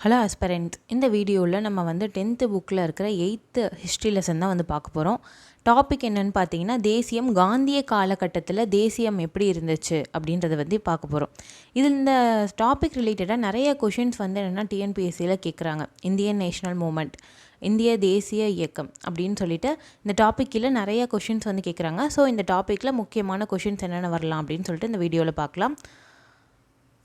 Hello aspirant, இந்த வீடியோவில் நம்ம வந்து 10th புக்கில் இருக்கிற 8th ஹிஸ்ட்ரி லெசன் தான் வந்து பார்க்க போகிறோம். டாபிக் என்னென்னு பார்த்தீங்கன்னா, தேசியம் காந்திய காலகட்டத்தில் தேசியம் எப்படி இருந்துச்சு அப்படின்றத வந்து பார்க்க போகிறோம். இதில் இந்த டாபிக் ரிலேட்டடாக நிறைய கொஷின்ஸ் வந்து என்னென்னா டிஎன்பிஎஸ்சியில் கேட்குறாங்க. இந்தியன் நேஷனல் மூமெண்ட், இந்திய தேசிய இயக்கம் அப்படின்னு சொல்லிட்டு இந்த டாப்பிக்கில் நிறைய கொஷின்ஸ் வந்து கேட்குறாங்க. ஸோ இந்த டாப்பிக்கில் முக்கியமான கொஷின்ஸ் என்னென்ன வரலாம் அப்படின்னு சொல்லிட்டு இந்த வீடியோவில் பார்க்கலாம்.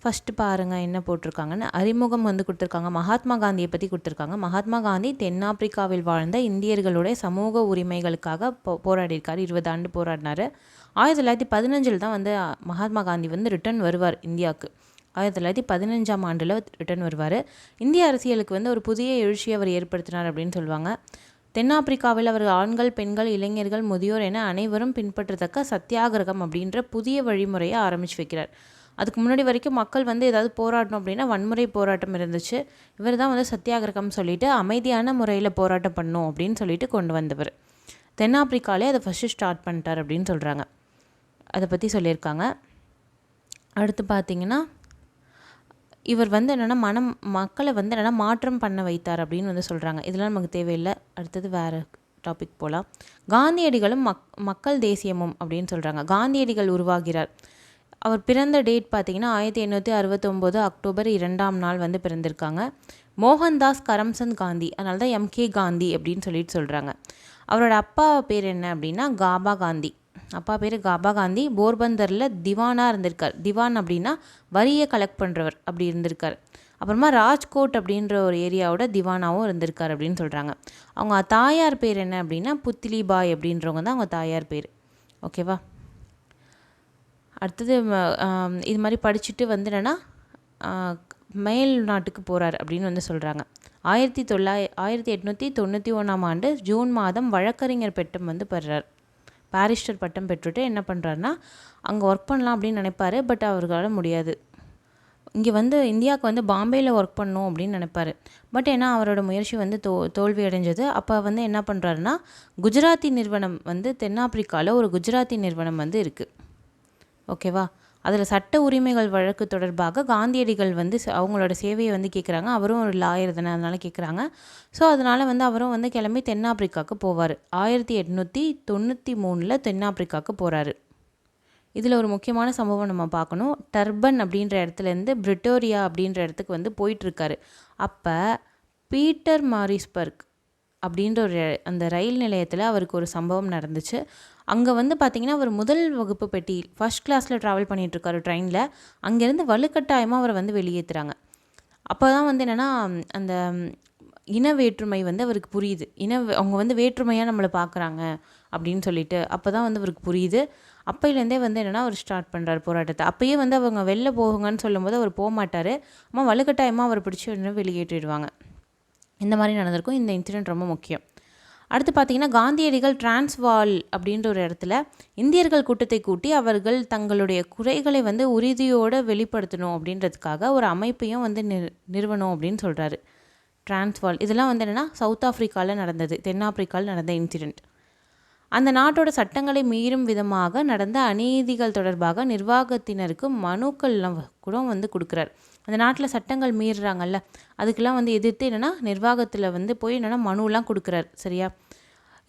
ஃபஸ்ட்டு பாருங்கள் என்ன போட்டிருக்காங்கன்னு. அறிமுகம் வந்து கொடுத்துருக்காங்க. மகாத்மா காந்தியை பற்றி கொடுத்துருக்காங்க. மகாத்மா காந்தி தென்னாப்பிரிக்காவில் வாழ்ந்த இந்தியர்களுடைய சமூக உரிமைகளுக்காக போராடியிருக்கார். 20 ஆண்டு போராடினார். 1915 தான் வந்து மகாத்மா காந்தி வந்து ரிட்டர்ன் வருவார் இந்தியாவுக்கு. 1915ஆம் ஆண்டில் ரிட்டர்ன் வருவார். இந்திய அரசியலுக்கு வந்து ஒரு புதிய எழுச்சியை அவர் ஏற்படுத்தினார் அப்படின்னு சொல்லுவாங்க. தென்னாப்பிரிக்காவில் அவர் ஆண்கள், பெண்கள், இளைஞர்கள், முதியோர் என அனைவரும் பின்பற்றத்தக்க சத்தியாகிரகம் அப்படின்ற புதிய வழிமுறையை ஆரம்பித்து வைக்கிறார். அதுக்கு முன்னாடி வரைக்கும் மக்கள் வந்து ஏதாவது போராடணும் அப்படின்னா வன்முறை போராட்டம் இருந்துச்சு. இவர் தான் வந்து சத்தியாகிரகம் சொல்லிட்டு அமைதியான முறையில் போராட்டம் பண்ணணும் அப்படின்னு சொல்லிட்டு கொண்டு வந்தவர். தென்னாப்பிரிக்காலே அதை ஃபஸ்ட்டு ஸ்டார்ட் பண்ணிட்டார் அப்படின்னு சொல்கிறாங்க. அதை பற்றி சொல்லியிருக்காங்க. அடுத்து பார்த்திங்கன்னா, இவர் வந்து என்னென்னா மக்களை வந்து என்னென்னா மாற்றம் பண்ண வைத்தார் அப்படின்னு வந்து சொல்கிறாங்க. இதெல்லாம் நமக்கு தேவையில்லை. அடுத்தது வேறு டாபிக் போகலாம். காந்தியடிகளும் மக்கள் தேசியமும் அப்படின்னு சொல்கிறாங்க. காந்தியடிகள் உருவாகிறார். அவர் பிறந்த டேட் பார்த்திங்கன்னா 1869 அக்டோபர் 2ஆம் நாள் வந்து பிறந்திருக்காங்க. மோகன்தாஸ் கரம்சந்த் காந்தி, அதனால தான் எம்கே காந்தி அப்படின்னு சொல்கிறாங்க. அவரோட அப்பா பேர் என்ன அப்படின்னா காபா காந்தி. அப்பா பேர் காபா காந்தி. போர்பந்தரில் திவானாக இருந்திருக்கார். திவான் அப்படின்னா வரியை கலெக்ட் பண்ணுறவர் அப்படி இருந்திருக்கார். அப்புறமா ராஜ்கோட் அப்படின்ற ஒரு ஏரியாவோட திவானாவும் இருந்திருக்கார் அப்படின்னு சொல்கிறாங்க. அவங்க தாயார் பேர் என்ன அப்படின்னா புத்திலிபாய் அப்படின்றவங்க தான் அவங்க தாயார் பேர். ஓகேவா? அடுத்தது இது மாதிரி படிச்சுட்டு வந்து என்னென்னா மேல் நாட்டுக்கு போகிறார் அப்படின்னு வந்து சொல்கிறாங்க. 1891ஆம் ஆண்டு ஜூன் மாதம் வழக்கறிஞர் பட்டம் வந்து பெறுறார். பாரிஸ்டர் பட்டம் பெற்றுட்டு என்ன பண்ணுறாருனா அங்கே ஒர்க் பண்ணலாம் அப்படின்னு நினைப்பார். பட் அவர்களால் முடியாது. இங்கே வந்து இந்தியாவுக்கு வந்து பாம்பேயில் ஒர்க் பண்ணணும் அப்படின்னு நினைப்பார். பட் ஏன்னா அவரோட முயற்சி வந்து தோல்வி அடைஞ்சது. அப்போ வந்து என்ன பண்ணுறாருனா குஜராத்தி நிறுவனம் வந்து தென்னாப்பிரிக்காவில் ஒரு குஜராத்தி நிறுவனம் வந்து இருக்குது. ஓகேவா? அதில் சட்ட உரிமைகள் வழக்கு தொடர்பாக காந்தியடிகள் வந்து அவங்களோட சேவையை வந்து கேட்குறாங்க. அவரும் ஒரு லாயர் தானே, அதனால் கேட்குறாங்க. ஸோ அதனால் வந்து அவரும் வந்து கிளம்பி தென்னாப்பிரிக்காவுக்கு போவார். 1893 தென்னாப்பிரிக்காவுக்கு போகிறாரு. இதில் ஒரு முக்கியமான சம்பவம் நம்ம பார்க்கணும். டர்பன் அப்படின்ற இடத்துலேருந்து பிரிட்டோரியா அப்படின்ற இடத்துக்கு வந்து போயிட்டுருக்காரு. அப்போ பீட்டர் மாரிஸ்பர்க் அப்படின்ற ஒரு அந்த ரயில் நிலையத்தில் அவருக்கு ஒரு சம்பவம் நடந்துச்சு. அங்கே வந்து பார்த்திங்கன்னா அவர் முதல் வகுப்பு பெட்டி ஃபஸ்ட் கிளாஸில் ட்ராவல் பண்ணிகிட்ருக்காரு ட்ரெயினில். அங்கேருந்து வலுக்கட்டாயமாக அவரை வந்து வெளியேற்றுறாங்க. அப்போ தான் வந்து என்னென்னா அந்த இன வேற்றுமை வந்து அவருக்கு புரியுது. அவங்க வந்து வேற்றுமையாக நம்மளை பார்க்குறாங்க அப்படின்னு சொல்லிட்டு அப்போ தான் வந்து அவருக்கு புரியுது. அப்போலேருந்தே வந்து என்னென்னா அவர் ஸ்டார்ட் பண்ணுறாரு போராட்டத்தை. அப்போயே வந்து அவங்க வெளில போகுங்கன்னு சொல்லும்போது அவர் போக மாட்டார். அம்மா வலுக்கட்டாயமாக அவரை பிடிச்சி வெளியேற்றிடுவாங்க. இந்த மாதிரி நடந்திருக்கும். இந்த இன்சிடெண்ட் ரொம்ப முக்கியம். அடுத்து பார்த்திங்கன்னா, காந்தியடிகள் டிரான்ஸ்வால் அப்படின்ற ஒரு இடத்துல இந்தியர்கள் கூட்டத்தை கூட்டி அவர்கள் தங்களுடைய குறைகளை வந்து உறுதியோடு வெளிப்படுத்தணும் அப்படின்றதுக்காக ஒரு அமைப்பையும் வந்து நிறுவனம் அப்படின்னு சொல்கிறாரு. டிரான்ஸ்வால் இதெல்லாம் வந்து என்னென்னா சவுத் ஆஃப்ரிக்காவில் நடந்தது, தென்னாப்பிரிக்காவில் நடந்த இன்சிடெண்ட். அந்த நாட்டோட சட்டங்களை மீறும் விதமாக நடந்த அநீதிகள் தொடர்பாக நிர்வாகத்தினருக்கு மனுக்கள்லாம் கூட வந்து கொடுக்குறார். அந்த நாட்டில் சட்டங்கள் மீறுறாங்கல்ல, அதுக்கெல்லாம் வந்து எதிர்த்து என்னென்னா நிர்வாகத்தில் வந்து போய் என்னென்னா மனுலாம் கொடுக்குறார். சரியா?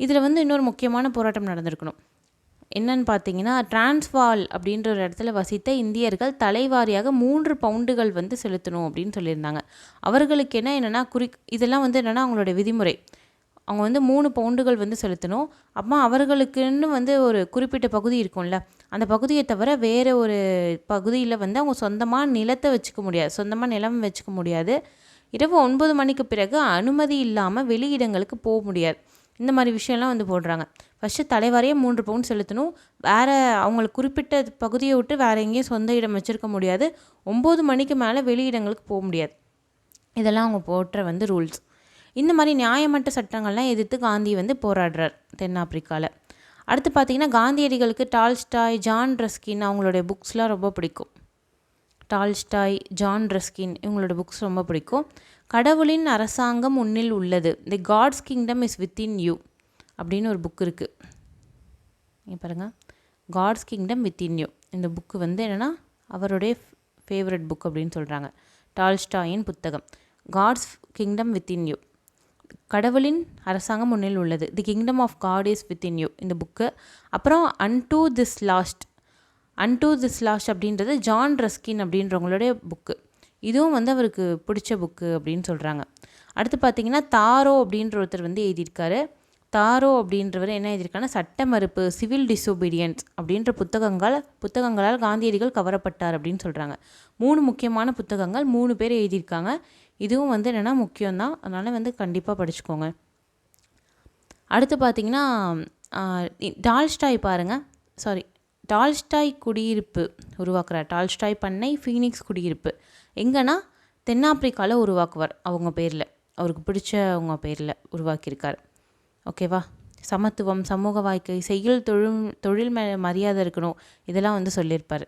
இதில் வந்து இன்னொரு முக்கியமான போராட்டம் நடந்திருக்கணும். என்னன்னு பார்த்தீங்கன்னா, டிரான்ஸ்வால் அப்படின்ற ஒரு இடத்துல வசித்த இந்தியர்கள் தலைவாரியாக 3 பவுண்டுகள் வந்து செலுத்தணும் அப்படின்னு சொல்லியிருந்தாங்க. அவர்களுக்கு என்னென்னா இதெல்லாம் வந்து என்னென்னா அவங்களுடைய விதிமுறை. அவங்க வந்து 3 பவுண்டுகள் வந்து செலுத்தணும். அப்போ அவர்களுக்குன்னு வந்து ஒரு குறிப்பிட்ட பகுதி இருக்கும்ல, அந்த பகுதியை தவிர வேறு ஒரு பகுதியில் வந்து அவங்க சொந்தமாக நிலத்தை வச்சுக்க முடியாது, சொந்தமாக நிலம் வச்சுக்க முடியாது. இரவு 9 மணிக்கு பிறகு அனுமதி இல்லாமல் வெளியிடங்களுக்கு போக முடியாது. இந்த மாதிரி விஷயம்லாம் வந்து போடுறாங்க. ஃபஸ்ட்டு தலைவாரியாக 3 பவுண்ட் செலுத்தணும். வேறு அவங்களுக்கு குறிப்பிட்ட பகுதியை விட்டு வேறு எங்கேயும் சொந்த இடம் வச்சுருக்க முடியாது. 9 மணிக்கு மேலே வெளியிடங்களுக்கு போக முடியாது. இதெல்லாம் அவங்க போடுற வந்து ரூல்ஸ். இந்த மாதிரி நியாயமற்ற சட்டங்கள்லாம் எதிர்த்து காந்தி வந்து போராடுறார் தென்னாப்பிரிக்காவில். அடுத்து பார்த்திங்கன்னா, காந்தியடிகளுக்கு டால்ஸ்டாய், ஜான் ரஸ்கின் அவங்களுடைய புக்ஸ்லாம் ரொம்ப பிடிக்கும். டால்ஸ்டாய், ஜான் ரஸ்கின் இவங்களோட புக்ஸ் ரொம்ப பிடிக்கும். கடவுளின் அரசாங்கம் உன்னில் உள்ளது, the God's kingdom is within you அப்படின்னு ஒரு புக் இருக்குது. பாருங்கள், காட்ஸ் கிங்டம் வித்தின் யூ. இந்த புக்கு வந்து என்னென்னா அவருடைய ஃபேவரட் புக் அப்படின்னு சொல்கிறாங்க. டால்ஸ்டாயின் புத்தகம். God's kingdom within you. கடவுளின் அரசாங்கம் முன்னில் உள்ளது. The kingdom of God is within you இந்த புக்கு. அப்புறம் அன்டு திஸ் லாஸ்ட் அப்படின்றது ஜான் ரஸ்கின் அப்படின்றவங்களுடைய புக்கு. இதுவும் வந்து அவருக்கு பிடிச்ச புக்கு அப்படின்னு சொல்கிறாங்க. அடுத்து பார்த்திங்கன்னா தாரோ அப்படின்ற ஒருத்தர் வந்து எழுதியிருக்காரு. தாரோ அப்படின்றவர் என்ன எழுதியிருக்காருன்னா, சட்ட மறுப்பு, சிவில் டிசோபீடியன்ஸ் அப்படின்ற புத்தகங்களால் காந்தியடிகள் கவரப்பட்டார் அப்படின்னு சொல்கிறாங்க. 3 முக்கியமான புத்தகங்கள் 3 பேர் எழுதியிருக்காங்க. இதுவும் வந்து என்னென்னா முக்கியம்தான், அதனால் வந்து கண்டிப்பாக படிச்சுக்கோங்க. அடுத்து பார்த்திங்கன்னா டால்ஸ்டாய் குடியிருப்பு உருவாக்குறார். டால்ஸ்டாய் பண்ணை ஃபீனிக்ஸ் குடியிருப்பு எங்கன்னா தென்னாப்பிரிக்காவில் உருவாக்குவார். அவங்க பேரில், அவருக்கு பிடிச்சவங்க பேரில் உருவாக்கியிருக்கார். ஓகேவா? சமத்துவம், சமூக வாழ்க்கை, செய்யுள், தொழில் மரியாதை இருக்கணும், இதெல்லாம் வந்து சொல்லியிருப்பார்.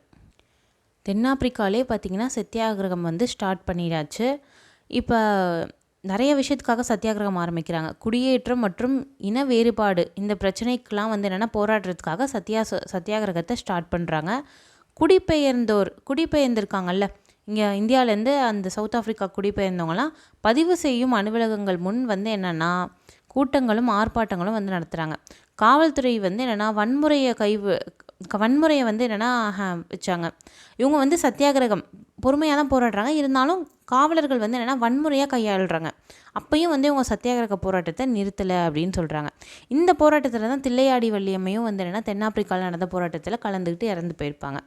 தென்னாப்பிரிக்காலே பார்த்திங்கன்னா சத்தியாகிரகம் வந்து ஸ்டார்ட் பண்ணிடாச்சு. இப்போ நிறைய விஷயத்துக்காக சத்தியாகிரகம் ஆரம்பிக்கிறாங்க. குடியேற்றம் மற்றும் இன வேறுபாடு இந்த பிரச்சனைக்கெலாம் வந்து என்னென்னா போராடுறதுக்காக சத்தியாகிரகத்தை ஸ்டார்ட் பண்ணுறாங்க. குடிபெயர்ந்திருக்காங்கல்ல இங்கே இந்தியாவிலேருந்து அந்த சவுத் ஆஃப்ரிக்கா குடிபெயர்ந்தவங்களாம் பதிவு செய்யும் அலுவலகங்கள் முன் வந்து என்னென்னா கூட்டங்களும் ஆர்ப்பாட்டங்களும் வந்து நடத்துகிறாங்க. காவல்துறை வந்து என்னென்னா வன்முறையை வந்து என்னென்னா வச்சாங்க. இவங்க வந்து சத்தியாகிரகம் பொறுமையாக தான் போராடுறாங்க, இருந்தாலும் காவலர்கள் வந்து என்னென்னா வன்முறையாக கையாளுறாங்க. அப்பையும் வந்து இவங்க சத்தியாகிரக போராட்டத்தை நிறுத்தலை அப்படின்னு சொல்கிறாங்க. இந்த போராட்டத்தில் தான் தில்லையாடி வள்ளியம்மையும் வந்து என்னென்னா தென்னாப்பிரிக்காவில் நடந்த போராட்டத்தில் கலந்துக்கிட்டு இறந்து போயிருப்பாங்க.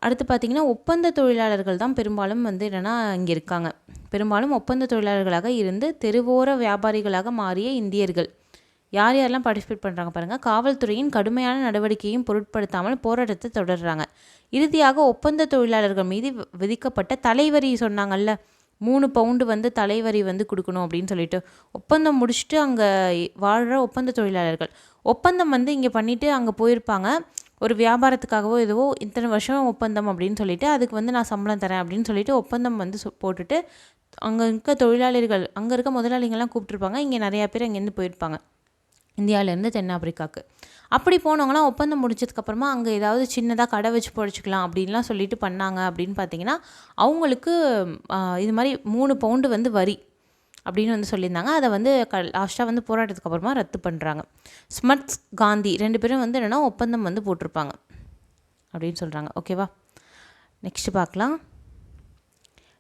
அடுத்து பார்த்திங்கன்னா ஒப்பந்த தொழிலாளர்கள் தான் பெரும்பாலும் வந்து என்னென்னா இங்கே இருக்காங்க. பெரும்பாலும் ஒப்பந்த தொழிலாளர்களாக இருந்து தெருவோர வியாபாரிகளாக மாறிய இந்தியர்கள் யாரெல்லாம் பார்ட்டிசிபேட் பண்ணுறாங்க பாருங்கள். காவல்துறையின் கடுமையான நடவடிக்கையும் பொருட்படுத்தாமல் போராட்டத்தை தொடர்றாங்க. இறுதியாக ஒப்பந்த தொழிலாளர்கள் மீது விதிக்கப்பட்ட தலைவரி சொன்னாங்கல்ல, 3 பவுண்டு வந்து தலைவரி வந்து கொடுக்கணும் அப்படின்னு சொல்லிட்டு ஒப்பந்தம் முடிச்சுட்டு அங்கே வாழ்கிற ஒப்பந்த தொழிலாளர்கள் ஒப்பந்தம் வந்து இங்கே பண்ணிவிட்டு அங்கே போயிருப்பாங்க. ஒரு வியாபாரத்துக்காகவோ எதுவோ இத்தனை வருஷம் ஒப்பந்தம் அப்படின்னு சொல்லிட்டு அதுக்கு வந்து நான் சம்பளம் தரேன் அப்படின்னு சொல்லிட்டு ஒப்பந்தம் வந்து போட்டுட்டு அங்கே இருக்க தொழிலாளர்கள், அங்கே இருக்க முதலாளிகள்லாம் கூப்பிட்ருப்பாங்க. இங்கே நிறையா பேர் அங்கேருந்து போயிருப்பாங்க இந்தியாவிலேருந்து தென்னாப்பிரிக்காவுக்கு. அப்படி போனவங்களாம் ஒப்பந்தம் முடிச்சதுக்கப்புறமா அங்கே ஏதாவது சின்னதாக கடை வச்சு பொழைச்சிக்கலாம் அப்படின்லாம் சொல்லிட்டு பண்ணாங்க. அப்படின்னு பார்த்தீங்கன்னா அவங்களுக்கு இது மாதிரி 3 பவுண்டு வந்து வரி அப்படின்னு வந்து சொல்லியிருந்தாங்க. அதை வந்து லாஸ்ட்டாக வந்து போராட்டத்துக்கு அப்புறமா ரத்து பண்ணுறாங்க. ஸ்மட்ஸ் காந்தி 2 பேரும் வந்து என்னென்னா ஒப்பந்தம் வந்து போட்டிருப்பாங்க அப்படின்னு சொல்கிறாங்க. ஓகேவா? நெக்ஸ்ட்டு பார்க்கலாம்.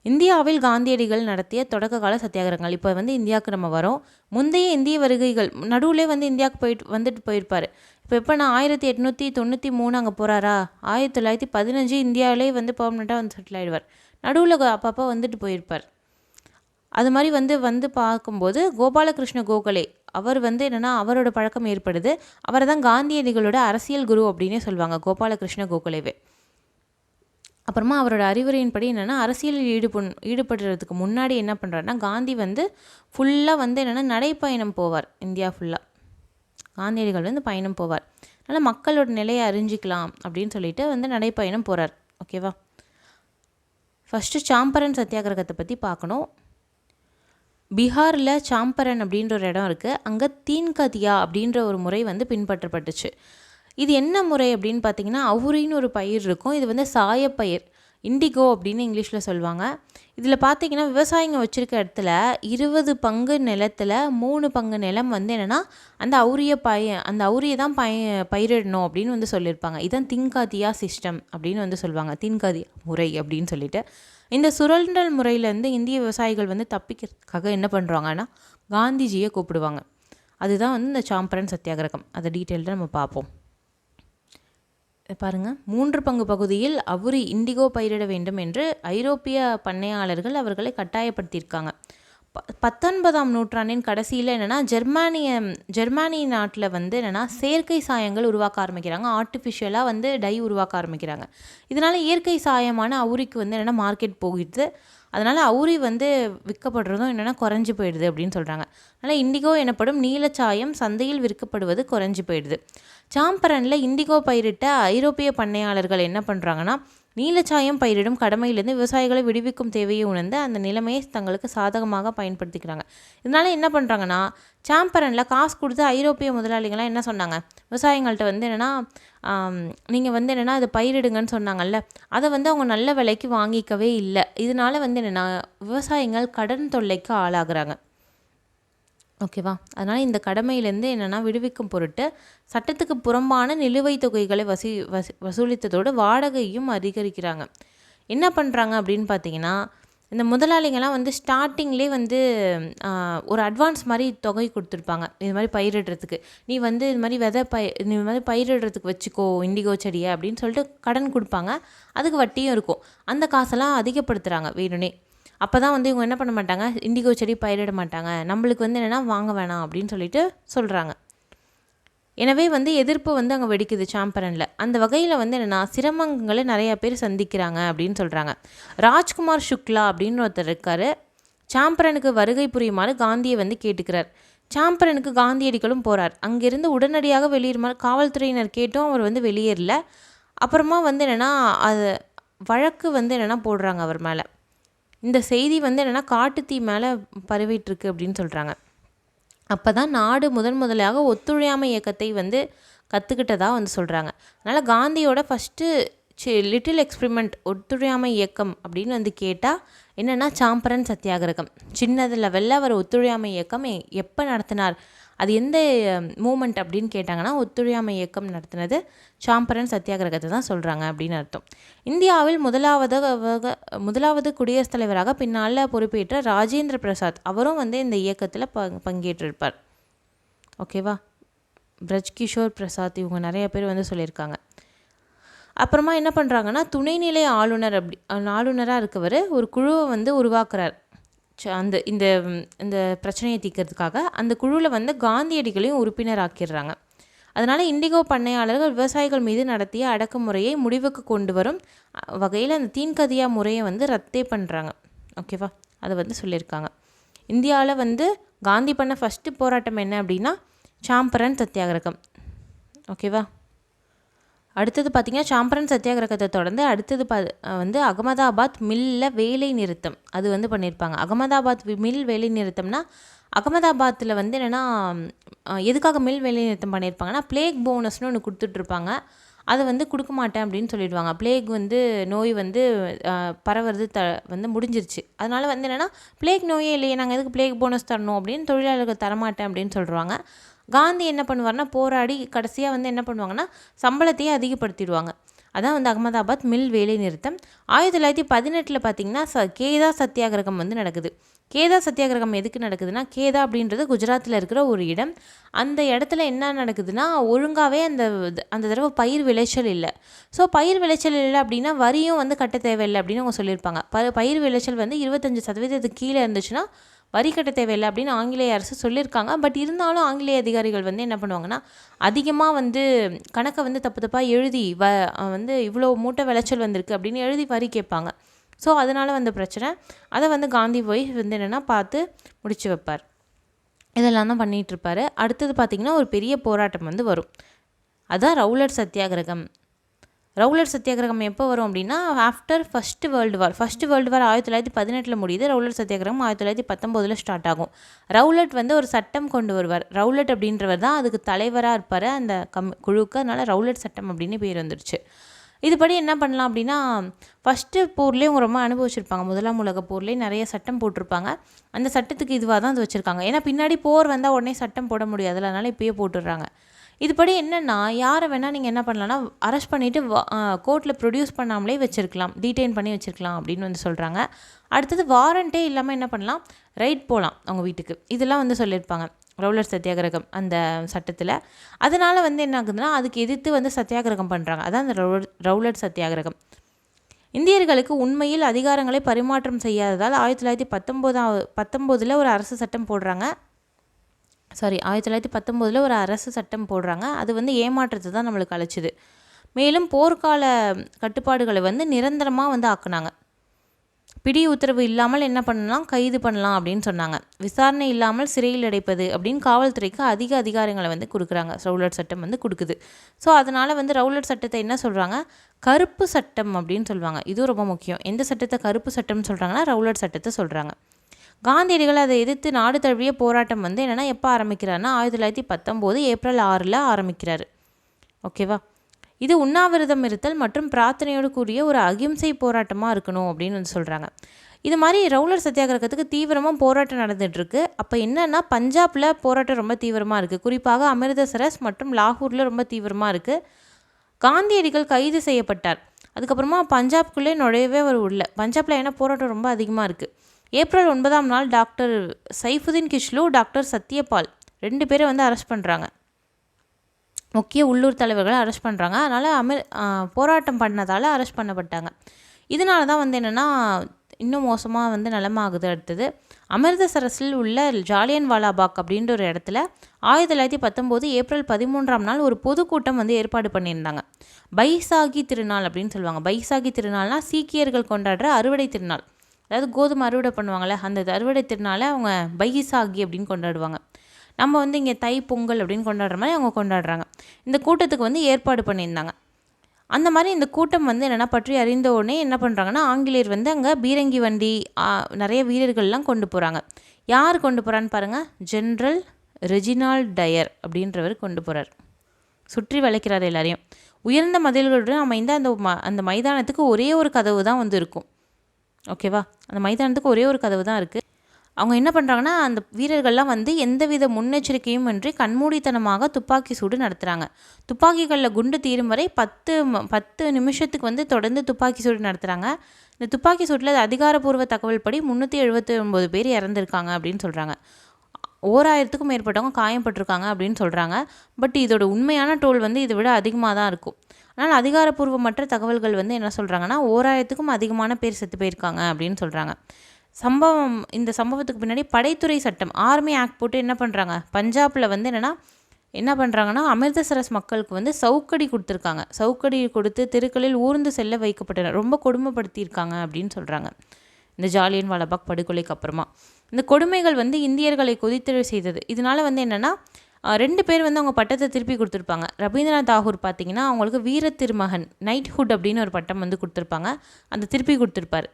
இந்தியாவில் காந்தியடிகள் நடத்திய தொடக்க கால சத்தியாகிரகங்கள். இப்போ வந்து இந்தியாவுக்கு நம்ம வரோம். முந்தைய இந்திய வருகைகள் நடுவில் வந்து இந்தியாவுக்கு வந்துட்டு போயிருப்பார். இப்போ எப்போ நான் 1893 அங்கே போகிறாரா, 1915 இந்தியாவிலே வந்து பர்மனெண்ட்டாக வந்து செட்டில் ஆகிடுவார். நடுவில் அப்பப்போ வந்துட்டு போயிருப்பார். அது மாதிரி வந்து பார்க்கும்போது கோபாலகிருஷ்ண கோகலே அவர் வந்து என்னென்னா அவரோட பழக்கம் ஏற்படுது. அவரை தான் காந்தியடிகளோட அரசியல் குரு அப்படின்னே சொல்லுவாங்க, கோபாலகிருஷ்ண கோகலேவே. அப்புறமா அவரோட அறிவுரையின்படி என்னென்னா அரசியலில் ஈடுபடுறதுக்கு முன்னாடி என்ன பண்ணுறாருன்னா காந்தி வந்து ஃபுல்லாக வந்து என்னென்னா நடைப்பயணம் போவார். இந்தியா ஃபுல்லாக காந்தியடிகள் வந்து பயணம் போவார். அதனால் மக்களோட நிலையை அறிஞ்சிக்கலாம் அப்படின்னு சொல்லிட்டு வந்து நடைப்பயணம் போகிறார். ஓகேவா? ஃபஸ்ட்டு சாம்பரன் சத்தியாகிரகத்தை பற்றி பார்க்கணும். பீகாரில் சாம்பரன் அப்படின்ற ஒரு இடம் இருக்குது. அங்கே தீன்கதியா அப்படின்ற ஒரு முறை வந்து பின்பற்றப்பட்டுச்சு. இது என்ன முறை அப்படின்னு பார்த்தீங்கன்னா அவுரின்னு ஒரு பயிர் இருக்கும். இது வந்து சாயப்பயிர், இண்டிகோ அப்படின்னு இங்கிலீஷில் சொல்லுவாங்க. இதில் பார்த்தீங்கன்னா விவசாயிங்க வச்சுருக்க இடத்துல 20 பங்கு நிலத்தில் 3 பங்கு நிலம் வந்து என்னென்னா அந்த அவுரியை தான் பயிரிடணும் அப்படின்னு வந்து சொல்லியிருப்பாங்க. இதுதான் தின்காதியா சிஸ்டம் அப்படின்னு வந்து சொல்லுவாங்க, தின்காதியா முறை அப்படின்னு சொல்லிட்டு. இந்த சுரண்டல் முறையிலேருந்து இந்திய விவசாயிகள் வந்து தப்பிக்கிறதுக்காக என்ன பண்ணுறாங்கன்னா காந்திஜியை கூப்பிடுவாங்க. அதுதான் வந்து இந்த சாம்பரன் சத்தியாகிரகம். அதை டீட்டெயில்டாக நம்ம பார்ப்போம். பாருங்கள், 3 பங்கு பகுதியில் அவுரி இண்டிகோ பயிரிட வேண்டும் என்று ஐரோப்பிய பண்ணையாளர்கள் அவர்களை கட்டாயப்படுத்தியிருக்காங்க. 19ஆம் நூற்றாண்டின் கடைசியில் என்னென்னா ஜெர்மானி நாட்டில் வந்து என்னென்னா செயற்கை சாயங்கள் உருவாக்க ஆரம்பிக்கிறாங்க. ஆர்டிஃபிஷியலாக வந்து டை உருவாக்க ஆரம்பிக்கிறாங்க. இதனால் இயற்கை சாயமான அவுரிக்கு வந்து என்னென்னா மார்க்கெட் போயிடுது. அதனால் அவுரி வந்து விற்கப்படுறதும் என்னென்னா குறைஞ்சி போயிடுது அப்படின்னு சொல்கிறாங்க. அதனால் இண்டிகோ எனப்படும் நீலச்சாயம் சந்தையில் விற்கப்படுவது குறைஞ்சி போயிடுது. சாம்பரனில் இண்டிகோ பயிரிட்ட ஐரோப்பிய பண்ணையாளர்கள் என்ன பண்ணுறாங்கன்னா நீலச்சாயம் பயிரிடும் கடமையிலிருந்து விவசாயிகளை விடுவிக்கும் தேவையை உணர்ந்து அந்த நிலைமையை தங்களுக்கு சாதகமாக பயன்படுத்திக்கிறாங்க. இதனால என்ன பண்ணுறாங்கன்னா, சாம்பரனில் காசு கொடுத்து ஐரோப்பிய முதலாளிகள்லாம் என்ன சொன்னாங்க, விவசாயிகள்கிட்ட வந்து என்னென்னா நீங்கள் வந்து என்னென்னா அதை பயிரிடுங்கன்னு சொன்னாங்கல்ல, அதை வந்து அவங்க நல்ல விலைக்கு வாங்கிக்கவே இல்லை. இதனால வந்து என்னென்னா விவசாயிகள் கடன் தொல்லைக்கு ஆளாகிறாங்க. ஓகேவா? அதனால் இந்த கடமையிலேருந்து என்னென்னா விடுவிக்கும் பொருட்டு சட்டத்துக்கு புறம்பான நிலுவைத் தொகைகளை வசூலித்ததோடு வாடகையும் அதிகரிக்கிறாங்க. என்ன பண்ணுறாங்க அப்படின்னு பார்த்தீங்கன்னா, இந்த முதலாளிங்கள்லாம் வந்து ஸ்டார்டிங்லேயே வந்து ஒரு அட்வான்ஸ் மாதிரி தொகை கொடுத்துருப்பாங்க. இது மாதிரி பயிரிடுறதுக்கு நீ வந்து இது மாதிரி இது மாதிரி பயிரிடுறதுக்கு வச்சுக்கோ இண்டிகோ செடியை அப்படின்னு சொல்லிட்டு கடன் கொடுப்பாங்க. அதுக்கு வட்டியும் இருக்கும். அந்த காசெல்லாம் அதிகப்படுத்துகிறாங்க வேணும்னே. அப்போ தான் வந்து இவங்க என்ன பண்ண மாட்டாங்க, இண்டிகோ செடி பயிரிட மாட்டாங்க, நம்மளுக்கு வந்து என்னென்னா வாங்க வேணாம் அப்படின்னு சொல்லிட்டு சொல்கிறாங்க. எனவே வந்து எதிர்ப்பு வந்து அங்கே வெடிக்குது சாம்பரனில். அந்த வகையில் வந்து என்னென்னா சிரமங்களை நிறையா பேர் சந்திக்கிறாங்க அப்படின்னு சொல்கிறாங்க. ராஜ்குமார் சுக்லா அப்படின்னு ஒருத்தர் இருக்கார். சாம்பரனுக்கு வருகை புரியுமாறு காந்தியை வந்து கேட்டுக்கிறார். சாம்பரனுக்கு காந்தியடிகளும் போகிறார். அங்கேருந்து உடனடியாக வெளியேறுமாறு காவல்துறையினர் கேட்டும் அவர் வந்து வெளியேறல. அப்புறமா வந்து என்னென்னா அது வழக்கு வந்து என்னென்னா போடுறாங்க அவர் மேலே. இந்த செய்தி வந்து என்னென்னா காட்டுத்தீ மேலே பரவிட்டுருக்கு அப்படின்னு சொல்கிறாங்க. அப்போ தான் நாடு முதலாக ஒத்துழையாமை இயக்கத்தை வந்து கற்றுக்கிட்டதாக வந்து சொல்கிறாங்க. அதனால் காந்தியோட ஃபஸ்ட்டு லிட்டில் எக்ஸ்பிரிமெண்ட் ஒத்துழையாமை இயக்கம் அப்படின்னு வந்து கேட்டால் என்னென்னா சாம்பரன் சத்தியாகிரகம். சின்னது லெவலில் அவர் ஒத்துழையாமை இயக்கம் எப்போ நடத்தினார், அது எந்த மூமெண்ட் அப்படின்னு கேட்டாங்கன்னா ஒத்துழையாமை இயக்கம் நடத்தினது சாம்பரன் சத்தியாகிரகத்தை தான் சொல்கிறாங்க அப்படின்னு அர்த்தம். இந்தியாவில் முதலாவது குடியரசுத் தலைவராக பின்னால் பொறுப்பேற்ற ராஜேந்திர பிரசாத் அவரும் வந்து இந்த இயக்கத்தில் பங்கேற்றிருப்பார். ஓகேவா? பிரஜ்கிஷோர் பிரசாத் இவங்க நிறைய பேர் வந்து சொல்லியிருக்காங்க. அப்புறமா என்ன பண்ணுறாங்கன்னா துணைநிலை ஆளுநராக இருக்கவர் ஒரு குழுவை வந்து உருவாக்குறார். இந்த இந்த பிரச்சனையை தீர்க்கிறதுக்காக அந்த குழுவில் வந்து காந்தியடிகளையும் உறுப்பினராக்கிடுறாங்க. அதனால் இண்டிகோ பண்ணையாளர்கள் விவசாயிகள் மீது நடத்திய அடக்குமுறையை முடிவுக்கு கொண்டு வரும் வகையில் அந்த தீன்கதியா முறையை வந்து ரத்தே பண்ணுறாங்க. ஓகேவா? அதை வந்து சொல்லியிருக்காங்க. இந்தியாவில் வந்து காந்தி பண்ண ஃபஸ்ட்டு போராட்டம் என்ன அப்படின்னா சாம்பரன் சத்தியாகிரகம். ஓகேவா? அடுத்தது பார்த்திங்கன்னா சாம்பரன் சத்தியாகிரகத்தை தொடர்ந்து அடுத்தது வந்து அகமதாபாத் மில்லில் வேலை நிறுத்தம் அது வந்து பண்ணியிருப்பாங்க. அகமதாபாத் மில் வேலை நிறுத்தம்னா அகமதாபாத்தில் வந்து என்னென்னா எதுக்காக மில் வேலை நிறுத்தம் பண்ணியிருப்பாங்கன்னா பிளேக் போனஸ்னு ஒன்று கொடுத்துட்ருப்பாங்க. அதை வந்து கொடுக்க மாட்டேன் அப்படின்னு சொல்லிடுவாங்க. பிளேக் வந்து நோய் வந்து பரவுறது வந்து முடிஞ்சிருச்சு. அதனால் வந்து என்னென்னா பிளேக் நோயே இல்லையே, நாங்கள் எதுக்கு பிளேக் போனஸ் தரணும் அப்படின்னு தொழிலாளர்கள் தரமாட்டேன் அப்படின்னு சொல்கிறாங்க. காந்தி என்ன பண்ணுவார்னா போராடி கடைசியாக வந்து என்ன பண்ணுவாங்கன்னா சம்பளத்தையே அதிகப்படுத்திடுவாங்க. அதான் வந்து அகமதாபாத் மில் வேலை நிறுத்தம். 1918 பார்த்திங்கன்னா கேதா சத்தியாகிரகம் வந்து நடக்குது. கேதா சத்தியாகிரகம் எதுக்கு நடக்குதுன்னா, கேதா அப்படின்றது குஜராத்தில் இருக்கிற ஒரு இடம். அந்த இடத்துல என்ன நடக்குதுன்னா ஒழுங்காகவே அந்த தடவை பயிர் விளைச்சல் இல்லை. ஸோ பயிர் விளைச்சல் இல்லை அப்படின்னா வரியும் வந்து கட்ட தேவையில்லை அப்படின்னு அவங்க சொல்லியிருப்பாங்க. பயிர் விளைச்சல் வந்து 25% கீழே இருந்துச்சுன்னா வரி கட்ட தேவையில்லை அப்படின்னு ஆங்கிலேய அரசு சொல்லியிருக்காங்க. பட் இருந்தாலும் ஆங்கிலேய அதிகாரிகள் வந்து என்ன பண்ணுவாங்கன்னா அதிகமாக வந்து கணக்கை வந்து தப்பாக எழுதி வந்து இவ்வளோ மூட்டை விளைச்சல் வந்திருக்கு அப்படின்னு எழுதி வரி கேட்பாங்க. ஸோ அதனால் வந்த பிரச்சனை. அதை வந்து காந்தி போய் வந்து என்னென்னா பார்த்து முடிச்சு வைப்பார். இதெல்லாம் தான் பண்ணிகிட்ருப்பார். அடுத்தது பார்த்திங்கன்னா ஒரு பெரிய போராட்டம் வந்து வரும். அதுதான் ரவுலட் சத்தியாகிரகம். ரவுலட் சத்தியாகிரகம் எப்போ வரும் அப்படின்னா ஆஃப்டர் ஃபஸ்ட்டு வேர்ல்டு வார் 1918 முடியுது. ரவுலட் சத்தியாகிரகம் 1919 ஸ்டார்ட் ஆகும். ரவுலட் வந்து ஒரு சட்டம் கொண்டு வருவார். ரவுலட் அப்படின்றவர் தான் அதுக்கு தலைவராக இருப்பார் அந்த குழுவுக்கு. அதனால் ரவுலட் சட்டம் அப்படின்னு பேர் வந்துருச்சு. இதுபடி என்ன பண்ணலாம் அப்படின்னா ஃபஸ்ட்டு போர்லேயே அவங்க ரொம்ப அனுபவிச்சிருப்பாங்க. முதலாம் உலக போர்லேயே நிறைய சட்டம் போட்டிருப்பாங்க. அந்த சட்டத்துக்கு இதுவாக தான் அது வச்சுருக்காங்க. ஏன்னா பின்னாடி போர் வந்தால் உடனே சட்டம் போட முடியாது, அதனால் இப்போயே போட்டுடுறாங்க. இதுபடி என்னென்னா யாரை வேணால் நீங்கள் என்ன பண்ணலான்னா அரெஸ்ட் பண்ணிவிட்டு கோர்ட்டில் ப்ரொடியூஸ் பண்ணாமலே வச்சுருக்கலாம், டீடைன் பண்ணி வச்சுருக்கலாம் அப்படின்னு வந்து சொல்கிறாங்க. அடுத்தது வாரண்ட்டே இல்லாமல் என்ன பண்ணலாம், ரைட் போகலாம் அவங்க வீட்டுக்கு. இதெல்லாம் வந்து சொல்லியிருப்பாங்க ரவுலட் சத்தியாகிரகம் அந்த சட்டத்தில். அதனால் வந்து என்ன ஆகுதுன்னா அதுக்கு எதிர்த்து வந்து சத்தியாகிரகம் பண்ணுறாங்க. அதான் அந்த ரவுலட் சத்தியாகிரகம். இந்தியர்களுக்கு உண்மையில் அதிகாரங்களை பரிமாற்றம் செய்யாததால் 1919 ஒரு அரசு சட்டம் போடுறாங்க. 1919 ஒரு அரசு சட்டம் போடுறாங்க. அது வந்து ஏமாற்றத்தை தான் நம்மளுக்கு அழைச்சிது. மேலும் போர்க்கால கட்டுப்பாடுகளை வந்து நிரந்தரமாக வந்து ஆக்குனாங்க. பிடி உத்தரவு இல்லாமல் என்ன பண்ணலாம், கைது பண்ணலாம் அப்படின்னு சொன்னாங்க. விசாரணை இல்லாமல் சிறையில் அடைப்பது அப்படின்னு காவல்துறைக்கு அதிக அதிகாரங்களை வந்து கொடுக்குறாங்க, ரவுலட் சட்டம் வந்து கொடுக்குது. ஸோ அதனால் வந்து ரவுலட் சட்டத்தை என்ன சொல்கிறாங்க, கருப்பு சட்டம் அப்படின்னு சொல்லுவாங்க. இதுவும் ரொம்ப முக்கியம். எந்த சட்டத்தை கருப்பு சட்டம்னு சொல்கிறாங்கன்னா ரவுலட் சட்டத்தை சொல்கிறாங்க. காந்தியடிகள் அதை எதிர்த்து நாடு தழுவிய போராட்டம் வந்து என்னென்னா எப்போ ஆரம்பிக்கிறாருன்னா 1919 ஏப்ரல் 6 ஆரம்பிக்கிறாரு. ஓகேவா. இது உண்ணாவிரதம் இருத்தல் மற்றும் பிரார்த்தனையோடு கூடிய ஒரு அகிம்சை போராட்டமாக இருக்கணும் அப்படின்னு வந்து சொல்கிறாங்க. இது மாதிரி ரவுலட் சத்தியாகிரகத்துக்கு தீவிரமாக போராட்டம் நடந்துகிட்ருக்கு. அப்போ என்னென்னா பஞ்சாபில் போராட்டம் ரொம்ப தீவிரமாக இருக்குது. குறிப்பாக அமிர்தசரஸ் மற்றும் லாகூரில் ரொம்ப தீவிரமாக இருக்குது. காந்தியடிகள் கைது செய்யப்பட்டார். அதுக்கப்புறமா பஞ்சாப்குள்ளே நுழையவே அவர் உள்ள. பஞ்சாபில் ஏன்னா போராட்டம் ரொம்ப அதிகமாக இருக்குது. April 9 doctor Saifuddin Kitchlew, doctor Satyapal 2 பேரை வந்து அரெஸ்ட் பண்ணுறாங்க. முக்கிய உள்ளூர் தலைவர்களை அரெஸ்ட் பண்ணுறாங்க. அதனால் போராட்டம் பண்ணதால் அரெஸ்ட் பண்ணப்பட்டாங்க. இதனால தான் வந்து என்னென்னா இன்னும் மோசமாக வந்து நிலமாகுது. அடுத்தது அமிர்தசரஸில் உள்ள ஜாலியன் வாலாபாக் அப்படின்ற ஒரு இடத்துல 1919 ஏப்ரல் 13 ஒரு பொதுக்கூட்டம் வந்து ஏற்பாடு பண்ணியிருந்தாங்க. பைசாகி திருநாள் அப்படின்னு சொல்லுவாங்க. பைசாகி திருநாள்னால் சீக்கியர்கள் கொண்டாடுற அறுவடை திருநாள். அதாவது கோதுமை அறுவடை பண்ணுவாங்கள்ல, அந்த அறுவடை திருநாளை அவங்க பைசாகி அப்படின்னு கொண்டாடுவாங்க. நம்ம வந்து இங்கே தை பொங்கல் அப்படின்னு கொண்டாடுற மாதிரி அவங்க கொண்டாடுறாங்க. இந்த கூட்டத்துக்கு வந்து ஏற்பாடு பண்ணியிருந்தாங்க. அந்த மாதிரி இந்த கூட்டம் வந்து என்னென்னா பற்றி அறிந்த உடனே என்ன பண்ணுறாங்கன்னா ஆங்கிலேயர் வந்து அங்கே பீரங்கி வண்டி நிறைய வீரர்கள்லாம் கொண்டு போகிறாங்க. யார் கொண்டு போகிறான்னு பாருங்கள், ஜென்ரல் ரெஜினால்ட் டயர் அப்படின்றவர் கொண்டு போகிறார். சுற்றி வளைக்கிறார் எல்லாரையும். உயர்ந்த மதில்களுடன் அமைந்த அந்த மைதானத்துக்கு ஒரே ஒரு கதவு தான் வந்து இருக்கும். ஓகேவா. அந்த மைதானத்துக்கு ஒரே ஒரு கதவு தான் இருக்குது. அவங்க என்ன பண்ணுறாங்கன்னா அந்த வீரர்கள்லாம் வந்து எந்தவித முன்னெச்சரிக்கையும் இன்றி கண்மூடித்தனமாக துப்பாக்கி சூடு நடத்துகிறாங்க. துப்பாக்கிகளில் குண்டு தீரும் வரை 10 நிமிஷத்துக்கு வந்து தொடர்ந்து துப்பாக்கி சூடு நடத்துகிறாங்க. இந்த துப்பாக்கி சூட்டில் அதிகாரப்பூர்வ தகவல் படி 379 பேர் இறந்துருக்காங்க அப்படின்னு சொல்கிறாங்க. 1000க்கும் மேற்பட்டவங்க காயப்பட்டிருக்காங்க அப்படின்னு சொல்கிறாங்க. பட் இதோட உண்மையான டோல் வந்து இதை விட அதிகமாக தான் இருக்கும். ஆனால் அதிகாரப்பூர்வமற்ற தகவல்கள் வந்து என்ன சொல்கிறாங்கன்னா 1000க்கும் அதிகமான பேர் செத்து போயிருக்காங்க அப்படின்னு சொல்கிறாங்க. இந்த சம்பவத்துக்கு பின்னாடி படைத்துறை சட்டம் ஆர்மி ஆக்ட் போட்டு என்ன பண்ணுறாங்க, பஞ்சாபில் வந்து என்ன பண்ணுறாங்கன்னா அமிர்தசரஸ் மக்களுக்கு வந்து சவுக்கடி கொடுத்துருக்காங்க. சவுக்கடி கொடுத்து தெருக்களில் ஊர்ந்து செல்ல வைக்கப்பட்டனர். ரொம்ப கொடுமைப்படுத்தியிருக்காங்க அப்படின்னு சொல்கிறாங்க. இந்த ஜாலியன் வாலாபாக் படுகொலைக்கு அப்புறமா இந்த கொடுமைகள் வந்து இந்தியர்களை கொதித்தெழ செய்தது. இதனால் வந்து என்னென்னா 2 பேர் வந்து அவங்க பட்டத்தை திருப்பி கொடுத்துருப்பாங்க. ரவீந்திரநாத் தாகூர் பார்த்திங்கன்னா அவங்களுக்கு வீர திருமகன் நைட்ஹுட் அப்படின்னு ஒரு பட்டம் வந்து கொடுத்துருப்பாங்க. அந்த திருப்பி கொடுத்துருப்பார்.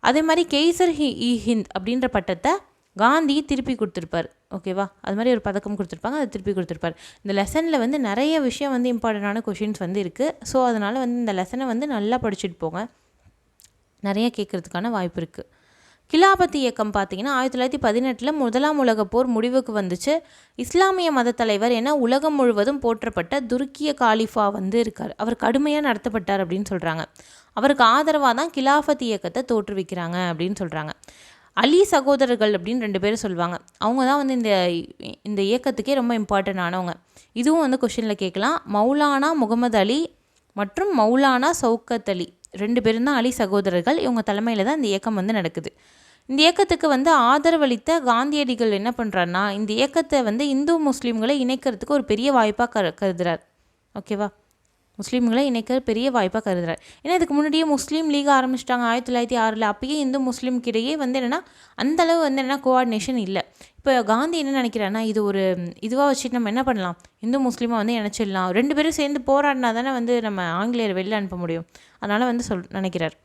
அதே மாதிரி கெய்சர் இ ஹிந்த் அப்படின்ற பட்டத்தை காந்தி திருப்பி கொடுத்துருப்பார். ஓகேவா. அது மாதிரி ஒரு பதக்கம் கொடுத்துருப்பாங்க, அதை திருப்பி கொடுத்துருப்பார். இந்த லெசனில் வந்து நிறைய விஷயம் வந்து இம்பார்ட்டண்டான கொஷின்ஸ் வந்து இருக்குது. ஸோ அதனால் வந்து இந்த லெசனை வந்து நல்லா படிச்சுட்டு போங்க, நிறைய கேட்குறதுக்கான வாய்ப்பு இருக்குது. கிலாபத் இயக்கம் பார்த்திங்கன்னா 1918 முதலாம் உலகப் போர் முடிவுக்கு வந்துச்சு. இஸ்லாமிய மத தலைவர் என உலகம் முழுவதும் போற்றப்பட்ட துருக்கிய காலிஃபா வந்து இருக்கார். அவர் கடுமையாக நடத்தப்பட்டார் அப்படின்னு சொல்கிறாங்க. அவருக்கு ஆதரவாக தான் கிலாஃபத் இயக்கத்தை தோற்றுவிக்கிறாங்க அப்படின்னு சொல்கிறாங்க. அலி சகோதரர்கள் அப்படின்னு 2 பேர் சொல்லுவாங்க. அவங்க தான் வந்து இந்த இயக்கத்துக்கே ரொம்ப இம்பார்ட்டண்டானவங்க. இதுவும் வந்து கொஷினில் கேட்கலாம். மௌலானா முகமது அலி மற்றும் மௌலானா சவுக்கத் அலி 2 பேரும் தான் அலி சகோதரர்கள். இவங்க தலைமையில் தான் இந்த இயக்கம் வந்து நடக்குது. இந்த இயக்கத்துக்கு வந்து ஆதரவளித்த காந்தியடிகள் என்ன பண்ணுறாருன்னா இந்த இயக்கத்தை வந்து இந்து முஸ்லீம்களை இணைக்கிறதுக்கு ஒரு பெரிய வாய்ப்பாக கருதுகிறார். ஓகேவா. முஸ்லீம்களை இணைக்க பெரிய வாய்ப்பாக கருதுகிறார். ஏன்னா இதுக்கு முன்னாடியே முஸ்லீம் லீக் ஆரம்பிச்சிட்டாங்க 1906. அப்பயே இந்து முஸ்லீம்கிடையே வந்து என்னென்னா அந்தளவு வந்து என்னென்னா கோஆர்டினேஷன் இல்லை. இப்போ காந்தி என்ன நினைக்கிறாருன்னா இது ஒரு இதுவாக வச்சுட்டு நம்ம என்ன பண்ணலாம், இந்து முஸ்லீமாக வந்து இணைச்சிடலாம். 2 பேரும் சேர்ந்து போராடினா தானே வந்து நம்ம ஆங்கிலேயர் வெளில அனுப்ப முடியும். அதனால் வந்து நினைக்கிறார்.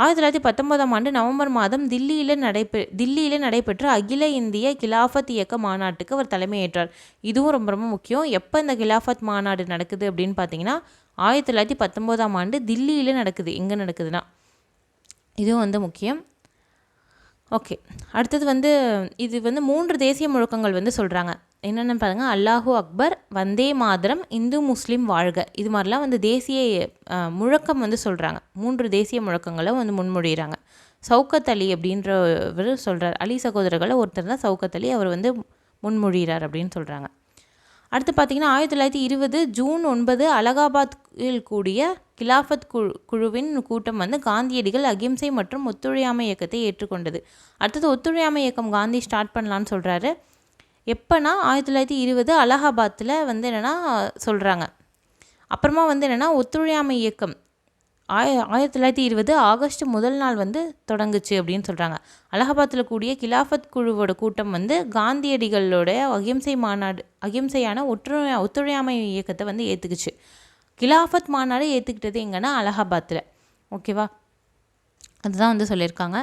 1919 நவம்பர் மாதம் தில்லியில் நடைபெற்ற அகில இந்திய கிலாஃபத் இயக்க மாநாட்டுக்கு அவர் தலைமையேற்றார். இதுவும் ரொம்ப ரொம்ப முக்கியம். எப்போ இந்த கிலாஃபத் மாநாடு நடக்குது அப்படின்னு பார்த்தீங்கன்னா 1919 தில்லியில் நடக்குது. எங்கே நடக்குதுன்னா இதுவும் வந்து முக்கியம். ஓகே. அடுத்தது வந்து இது வந்து 3 தேசிய முழக்கங்கள் வந்து சொல்கிறாங்க. என்னென்னு பாருங்கள், அல்லாஹூ அக்பர், வந்தே மாதரம், இந்து முஸ்லீம் வாழ்க. இது மாதிரிலாம் வந்து தேசிய முழக்கம் வந்து சொல்கிறாங்க. 3 தேசிய முழக்கங்களை வந்து முன்மொழிகிறாங்க. சவுக்கத் அலி அப்படின்றவர் சொல்கிறார். அலி சகோதரர்களில் ஒருத்தர் தான் சவுக்கத் அலி. அவர் வந்து முன்மொழிகிறார் அப்படின்னு சொல்கிறாங்க. அடுத்து பார்த்திங்கன்னா 1920 ஜூன் 9 அலகாபாத்தில் கூடிய கிலாஃபத் குழுவின் கூட்டம் வந்து காந்தியடிகள் அகிம்சை மற்றும் ஒத்துழையாமை இயக்கத்தை ஏற்றுக்கொண்டது. அடுத்தது ஒத்துழையாமை இயக்கம் காந்தி ஸ்டார்ட் பண்ணலான்னு சொல்கிறாரு. எப்போனா 1920 அலகாபாத்தில் வந்து என்னென்னா சொல்கிறாங்க. அப்புறமா வந்து என்னென்னா ஒத்துழையாமை இயக்கம் 1920 ஆகஸ்ட் முதல் நாள் வந்து தொடங்குச்சு அப்படின்னு சொல்கிறாங்க. அலகாபாத்தில் கூடிய கிலாஃபத் குழுவோட கூட்டம் வந்து காந்தியடிகளோட அகிம்சையான ஒத்துழையாமை இயக்கத்தை வந்து ஏற்றுக்குச்சு. கிலாஃபத் மாநாடு ஏற்றுக்கிட்டது எங்கன்னா அலகாபாத்தில். ஓகேவா, அதுதான் வந்து சொல்லியிருக்காங்க.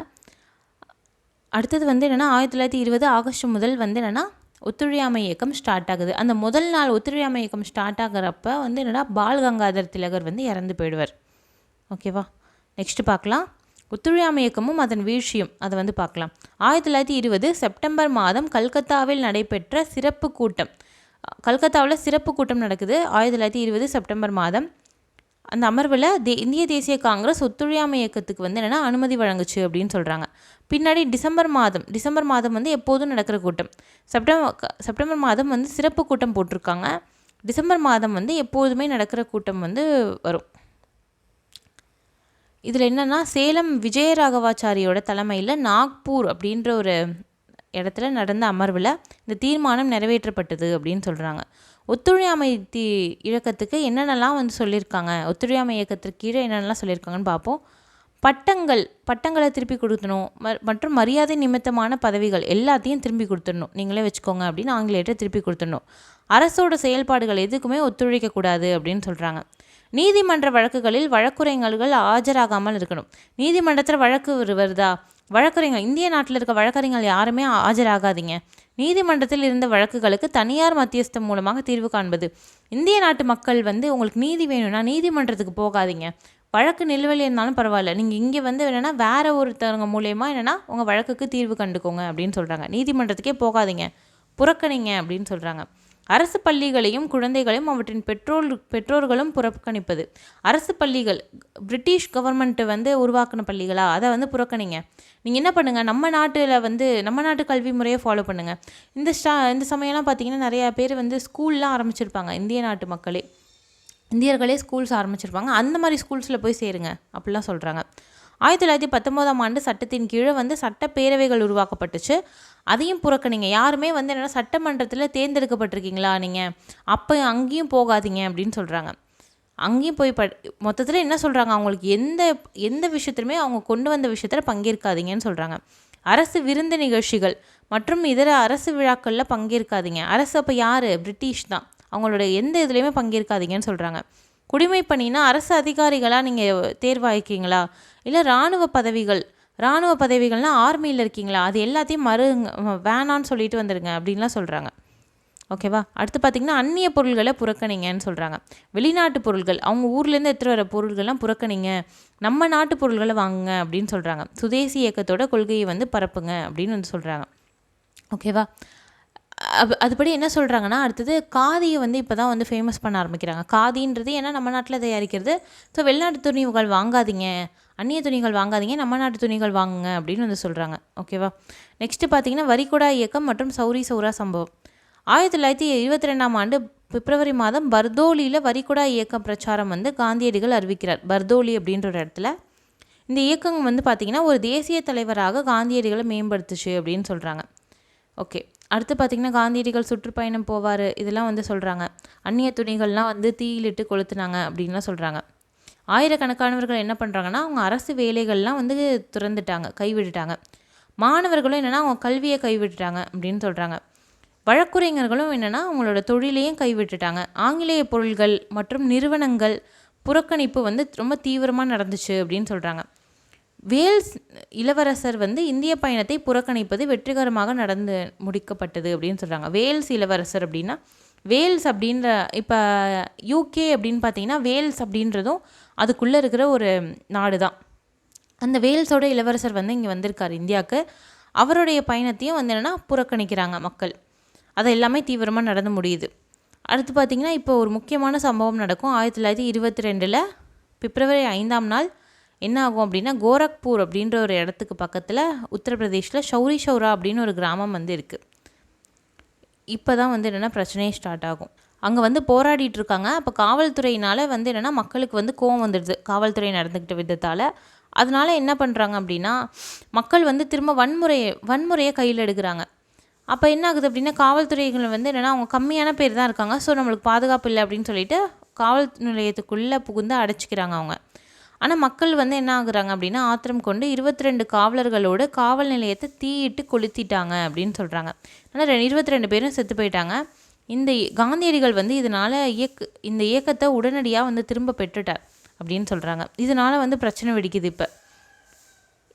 அடுத்தது வந்து என்னென்னா 1920 ஆகஸ்ட் முதல் வந்து என்னென்னா ஒத்துழையாமை இயக்கம் ஸ்டார்ட் ஆகுது. அந்த முதல் நாள் ஒத்துழையாமை இயக்கம் ஸ்டார்ட் ஆகிறப்ப வந்து என்னென்னா பால் கங்காதர் திலகர் வந்து இறந்து போயிடுவார். ஓகேவா, நெக்ஸ்ட்டு பார்க்கலாம். ஒத்துழையாமை இயக்கமும் அதன் வீழ்ச்சியும் அதை வந்து பார்க்கலாம். 1920 செப்டம்பர் மாதம் கல்கத்தாவில் நடைபெற்ற சிறப்பு கூட்டம். கல்கத்தாவில் சிறப்பு கூட்டம் நடக்குது 1920 செப்டம்பர் மாதம். அந்த அமர்வில் இந்திய தேசிய காங்கிரஸ் ஒத்துழையாமை இயக்கத்துக்கு வந்து என்னென்னா அனுமதி வழங்குச்சு அப்படின்னு சொல்கிறாங்க. பின்னாடி டிசம்பர் மாதம் வந்து எப்போதும் நடக்கிற கூட்டம். செப்டம்பர் மாதம் வந்து சிறப்பு கூட்டம் போட்டிருக்காங்க. டிசம்பர் மாதம் வந்து எப்போதுமே நடக்கிற கூட்டம் வந்து வரும். இதில் என்னென்னா சேலம் விஜயராகவாச்சாரியோட தலைமையில் நாக்பூர் அப்படின்ற ஒரு இடத்துல நடந்த அமர்வில் இந்த தீர்மானம் நிறைவேற்றப்பட்டது அப்படின்னு சொல்கிறாங்க. ஒத்துழையாமை இயக்கத்துக்கு என்னென்னலாம் வந்து சொல்லியிருக்காங்க, ஒத்துழையாமை இயக்கத்திற்கு கீழே என்னென்னலாம் சொல்லியிருக்காங்கன்னு பார்ப்போம். பட்டங்களை திருப்பி கொடுக்கணும் மற்றும் மரியாதை நிமித்தமான பதவிகள் எல்லாத்தையும் திரும்பி கொடுத்துடணும், நீங்களே வச்சுக்கோங்க அப்படின்னு ஆங்கிலேயர்கிட்ட திருப்பி கொடுத்துடணும். அரசோட செயல்பாடுகள் எதுக்குமே ஒத்துழைக்கக்கூடாது அப்படின்னு சொல்கிறாங்க. நீதிமன்ற வழக்குகளில் வழக்குரைஞர்கள் ஆஜராகாமல் இருக்கணும். நீதிமன்றத்தில் வழக்கு வருதா, வழக்கறிஞர் இந்திய நாட்டில் இருக்க வழக்கறிஞர்கள் யாருமே ஆஜராகாதீங்க. நீதிமன்றத்தில் இருந்த வழக்குகளுக்கு தனியார் மத்தியஸ்தம் மூலமாக தீர்வு காண்பது. இந்திய நாட்டு மக்கள் வந்து உங்களுக்கு நீதி வேணும்னா நீதிமன்றத்துக்கு போகாதீங்க. வழக்கு நிலுவையில் இருந்தாலும் பரவாயில்ல, நீங்கள் இங்கே வந்து என்னென்னா வேற ஒருத்தவங்க மூலயமா என்னென்னா உங்கள் வழக்குக்கு தீர்வு கண்டுக்கோங்க அப்படின்னு சொல்கிறாங்க. நீதிமன்றத்துக்கே போகாதீங்க, புறக்கணிங்க அப்படின்னு சொல்கிறாங்க. அரசு பள்ளிகளையும் குழந்தைகளையும் அவற்றின் பெற்றோர்களும் புறக்கணிப்பது. அரசு பள்ளிகள் பிரிட்டிஷ் கவர்மெண்ட்டு வந்து உருவாக்கின பள்ளிகளா, அதை வந்து புறக்கணிங்க. நீங்கள் என்ன பண்ணுங்கள், நம்ம நாட்டு கல்வி முறையை ஃபாலோ பண்ணுங்கள். இந்த சமயம்லாம் பார்த்தீங்கன்னா நிறையா பேர் வந்து ஸ்கூல்லாம் ஆரம்பிச்சிருப்பாங்க. இந்தியர்களே ஸ்கூல்ஸ் ஆரம்பிச்சிருப்பாங்க. அந்த மாதிரி ஸ்கூல்ஸில் போய் சேருங்க அப்படிலாம் சொல்கிறாங்க. 1919 சட்டத்தின் கீழே வந்து சட்டப்பேரவைகள் உருவாக்கப்பட்டுச்சு. அதையும் புறக்கணிங்க. யாருமே வந்து என்னென்னா சட்டமன்றத்தில் தேர்ந்தெடுக்கப்பட்டிருக்கீங்களா நீங்கள், அப்போ அங்கேயும் போகாதீங்க அப்படின்னு சொல்கிறாங்க. அங்கேயும் போய் மொத்தத்தில் என்ன சொல்கிறாங்க, அவங்களுக்கு எந்த விஷயத்துலையுமே அவங்க கொண்டு வந்த விஷயத்தில் பங்கேற்காதீங்கன்னு சொல்கிறாங்க. அரசு விருந்து நிகழ்ச்சிகள் மற்றும் இதர அரசு விழாக்களில் பங்கேற்காதீங்க. அரசு அப்போ யார், பிரிட்டிஷ் தான். அவங்களோட எந்த இதுலேயுமே பங்கேற்காதீங்கன்னு சொல்கிறாங்க. குடிமை பணினா அரசு அதிகாரிகளாக நீங்கள் தேர்வாயிருக்கீங்களா, இல்லை இராணுவ பதவிகள்னால் ஆர்மியில் இருக்கீங்களா, அது எல்லாத்தையும் வேணான்னு சொல்லிட்டு வந்துடுங்க அப்படின்லாம் சொல்கிறாங்க. ஓகேவா, அடுத்து பார்த்திங்கன்னா அந்நிய பொருள்களை புறக்கணிங்கன்னு சொல்கிறாங்க. வெளிநாட்டு பொருள்கள், அவங்க ஊர்லேருந்து எடுத்துகிட்டு வர பொருள்கள்லாம் புறக்கணிங்க, நம்ம நாட்டு பொருள்களை வாங்குங்க அப்படின்னு சொல்கிறாங்க. சுதேசி இயக்கத்தோட கொள்கையை வந்து பரப்புங்க அப்படின்னு வந்து சொல்கிறாங்க. ஓகேவா, அதுபடி என்ன சொல்கிறாங்கன்னா அடுத்தது காதியை வந்து இப்போ தான் வந்து ஃபேமஸ் பண்ண ஆரம்பிக்கிறாங்க. காதின்றது ஏன்னா நம்ம நாட்டில் தயாரிக்கிறது. ஸோ வெளிநாட்டு துணிகள் வாங்காதீங்க, அந்நிய துணிகள் வாங்காதீங்க, நம்ம நாட்டு துணிகள் வாங்குங்க அப்படின்னு வந்து சொல்கிறாங்க. ஓகேவா, நெக்ஸ்ட்டு பார்த்தீங்கன்னா வரிகொடா இயக்கம் மற்றும் சௌரா சம்பவம். 1922 பிப்ரவரி மாதம் பர்தோலியில் வரிகொடா இயக்கம் பிரச்சாரம் வந்து காந்தியடிகள் அறிவிக்கிறார். பர்தோலி அப்படின்ற ஒரு இடத்துல இந்த இயக்கம் வந்து பார்த்திங்கன்னா ஒரு தேசிய தலைவராக காந்தியடிகளை மேம்படுத்துச்சு அப்படின்னு சொல்கிறாங்க. ஓகே, அடுத்து பார்த்திங்கன்னா காந்தியடிகள் சுற்றுப்பயணம் போவார், இதெல்லாம் வந்து சொல்கிறாங்க. அந்நிய துணிகள்லாம் வந்து தீயிலிட்டு கொளுத்துனாங்க அப்படின்லாம் சொல்கிறாங்க. ஆயிரக்கணக்கானவர்கள் என்ன பண்ணுறாங்கன்னா அவங்க அரசு வேலைகள்லாம் வந்து கைவிட்டுட்டாங்க. மாணவர்களும் என்னென்னா அவங்க கல்வியை கைவிட்டுட்டாங்க அப்படின்னு சொல்கிறாங்க. வழக்குரைஞர்களும் என்னென்னா அவங்களோட தொழிலையும் கைவிட்டுட்டாங்க. ஆங்கிலேய பொருள்கள் மற்றும் நிறுவனங்கள் புறக்கணிப்பு வந்து ரொம்ப தீவிரமாக நடந்துச்சு அப்படின்னு சொல்கிறாங்க. வேல்ஸ் இளவரசர் வந்து இந்திய பயணத்தை புறக்கணிப்பது வெற்றிகரமாக நடந்து முடிக்கப்பட்டது அப்படின்னு சொல்கிறாங்க. வேல்ஸ் இளவரசர் அப்படின்னா வேல்ஸ் அப்படின்ற இப்போ யூகே அப்படின்னு பார்த்தீங்கன்னா வேல்ஸ் அப்படின்றதும் அதுக்குள்ளே இருக்கிற ஒரு நாடு தான். அந்த வேல்ஸோட இளவரசர் வந்து இங்கே வந்திருக்கார் இந்தியாவுக்கு. அவருடைய பயணத்தையும் வந்து என்னென்னா புறக்கணிக்கிறாங்க மக்கள். அது எல்லாமே தீவிரமாக நடந்து முடியுது. அடுத்து பார்த்திங்கன்னா இப்போ ஒரு முக்கியமான சம்பவம் நடக்கும். 1922 பிப்ரவரி 5 என்ன ஆகும் அப்படின்னா கோரக்பூர் அப்படின்ற ஒரு இடத்துக்கு பக்கத்தில் உத்தரப்பிரதேஷில் சௌரா அப்படின்னு ஒரு கிராமம் வந்து இருக்குது. இப்போ தான் வந்து என்னென்னா பிரச்சனையே ஸ்டார்ட் ஆகும். அங்கே வந்து போராடிட்டு இருக்காங்க. அப்போ காவல்துறையினால் வந்து என்னென்னா மக்களுக்கு வந்து கோவம் வந்துடுது காவல்துறை நடந்துக்கிட்ட விதத்தால். அதனால் என்ன பண்ணுறாங்க அப்படின்னா மக்கள் வந்து திரும்ப வன்முறையை கையில் எடுக்கிறாங்க. அப்போ என்ன ஆகுது அப்படின்னா காவல்துறைகள் வந்து என்னென்னா அவங்க கம்மியான பேர் தான் இருக்காங்க, ஸோ நம்மளுக்கு பாதுகாப்பு இல்லை அப்படின்னு சொல்லிட்டு காவல் நிலையத்துக்குள்ளே புகுந்து அடைச்சிக்கிறாங்க அவங்க. ஆனால் மக்கள் வந்து என்ன ஆகுறாங்க அப்படின்னா ஆத்திரம் கொண்டு 22 காவலர்களோட காவல் நிலையத்தை தீயிட்டு கொளுத்திட்டாங்க அப்படின்னு சொல்கிறாங்க. ஆனால் 22 பேரும் செத்து போயிட்டாங்க. இந்த காந்தியடிகள் வந்து இதனால் இந்த இயக்கத்தை உடனடியாக வந்து திரும்ப பெற்றுட்டார் அப்படின்னு சொல்கிறாங்க. இதனால் வந்து பிரச்சனை வெடிக்குது.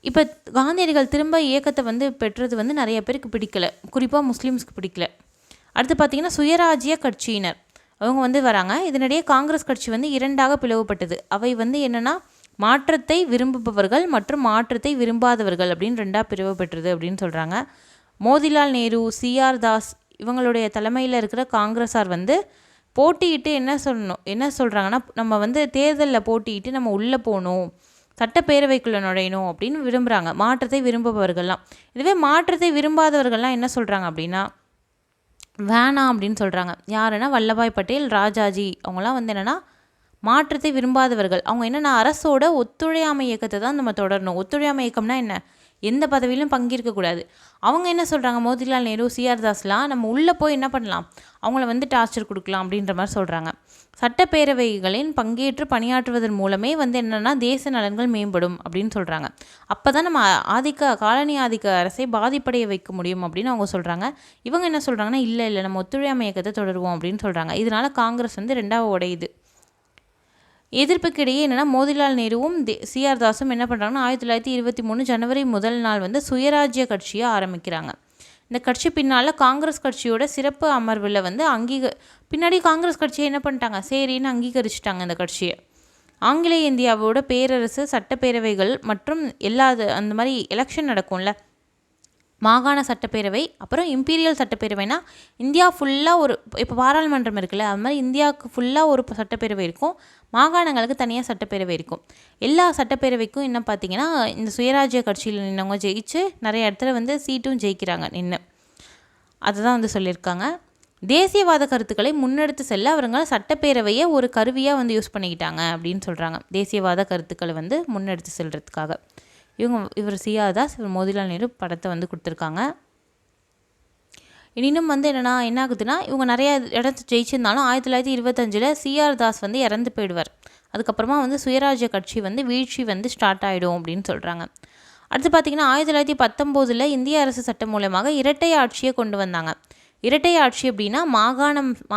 இப்போ காந்தியடிகள் திரும்ப இயக்கத்தை வந்து பெற்றது வந்து நிறைய பேருக்கு பிடிக்கல, குறிப்பாக முஸ்லீம்ஸ்க்கு பிடிக்கல. அடுத்து பார்த்திங்கன்னா சுயராஜ்ய கட்சியினர் அவங்க வந்து வராங்க. இதனிடையே காங்கிரஸ் கட்சி வந்து 2ஆக பிளவுபட்டது. அவை வந்து என்னென்னா மாற்றத்தை விரும்புபவர்கள் மற்றும் மாற்றத்தை விரும்பாதவர்கள் அப்படின்னு 2ஆக பிரிவு பெற்றது அப்படின்னு சொல்கிறாங்க. மோதிலால் நேரு, சிஆர் தாஸ் இவங்களுடைய தலைமையில் இருக்கிற காங்கிரஸார் வந்து போட்டியிட்டு என்ன சொல்கிறாங்கன்னா, நம்ம வந்து தேர்தலில் போட்டியிட்டு நம்ம உள்ளே போகணும், சட்டப்பேரவைக்குள்ளே நுழையணும் அப்படின்னு விரும்புகிறாங்க மாற்றத்தை விரும்புபவர்கள்லாம். இதுவே மாற்றத்தை விரும்பாதவர்கள்லாம் என்ன சொல்கிறாங்க அப்படின்னா வேணாம் அப்படின்னு சொல்கிறாங்க. யாருன்னா வல்லபாய் பட்டேல், ராஜாஜி அவங்களாம் வந்து என்னென்னா மாற்றத்தை விரும்பாதவர்கள். அவங்க என்னென்னா அரசோட ஒத்துழையாமை இயக்கத்தை தான் நம்ம தொடரணும். ஒத்துழையாமை இயக்கம்னா என்ன, எந்த பதவியிலும் பங்கேற்கக்கூடாது. அவங்க என்ன சொல்கிறாங்க, மோதிலால் நேரு, சிஆர் தாஸ்லாம் நம்ம உள்ளே போய் என்ன பண்ணலாம், அவங்கள வந்து டார்ச்சர் கொடுக்கலாம் அப்படின்ற மாதிரி சொல்கிறாங்க. சட்டப்பேரவைகளின் பங்கேற்று பணியாற்றுவதன் மூலமே வந்து என்னென்னா தேச நலன்கள் மேம்படும் அப்படின்னு சொல்கிறாங்க. அப்போ தான் நம்ம காலனி ஆதிக்க அரசை பாதிப்படைய வைக்க முடியும் அப்படின்னு அவங்க சொல்கிறாங்க. இவங்க என்ன சொல்கிறாங்கன்னா இல்லை நம்ம ஒத்துழையாமை இயக்கத்தை தொடருவோம் அப்படின்னு சொல்கிறாங்க. இதனால் காங்கிரஸ் வந்து 2ஆக உடையுது. எதிர்ப்புக்கிடையே என்னென்னா மோதிலால் நேருவும் சிஆர் தாஸும் என்ன பண்ணுறாங்கன்னா 1923 ஜனவரி முதல் நாள் வந்து சுயராஜ்ய கட்சியை ஆரம்பிக்கிறாங்க. இந்த கட்சி பின்னால் காங்கிரஸ் கட்சியோட சிறப்பு அமர்வில் வந்து பின்னாடி காங்கிரஸ் கட்சியை என்ன பண்ணிட்டாங்க, சரின்னு அங்கீகரிச்சிட்டாங்க இந்த கட்சியை. ஆங்கிலேய இந்தியாவோட பேரரசு சட்டப்பேரவைகள் மற்றும் அந்த மாதிரி எலெக்ஷன் நடக்கும்ல, மாகாண சட்டப்பேரவை அப்புறம் இம்பீரியல் சட்டப்பேரவைனா இந்தியா ஃபுல்லாக இப்போ பாராளுமன்றம் இருக்குல்ல, அது மாதிரி இந்தியாவுக்கு ஃபுல்லாக ஒரு சட்டப்பேரவை இருக்கும், மாகாணங்களுக்கு தனியாக சட்டப்பேரவை இருக்கும். எல்லா சட்டப்பேரவைக்கும் என்ன பார்த்தீங்கன்னா இந்த சுயராஜ்ய கட்சியில் நின்றவங்க ஜெயிச்சு நிறைய இடத்துல வந்து சீட்டும் ஜெயிக்கிறாங்க நின்று. அதுதான் வந்து சொல்லியிருக்காங்க. தேசியவாத கருத்துக்களை முன்னெடுத்து செல்ல அவருங்க சட்டப்பேரவையை ஒரு கருவியாக வந்து யூஸ் பண்ணிக்கிட்டாங்க அப்படின்னு சொல்கிறாங்க. தேசியவாத கருத்துக்களை வந்து முன்னெடுத்து செல்றதுக்காக இவர் சிஆர் தாஸ், இவர் மோதிலால் நேரு படத்தை வந்து கொடுத்துருக்காங்க. இன்னும் வந்து என்ன ஆகுதுன்னா இவங்க நிறைய இடத்து ஜெயிச்சிருந்தாலும் 1925 சிஆர் தாஸ் வந்து இறந்து போயிடுவார். அதுக்கப்புறமா வந்து சுயராஜ்ய கட்சி வந்து வீழ்ச்சி வந்து ஸ்டார்ட் ஆகிடும் அப்படின்னு சொல்கிறாங்க. அடுத்து பார்த்திங்கன்னா 1919 இந்திய அரசு சட்டம் மூலமாக இரட்டை ஆட்சியை கொண்டு வந்தாங்க. இரட்டை ஆட்சி அப்படின்னா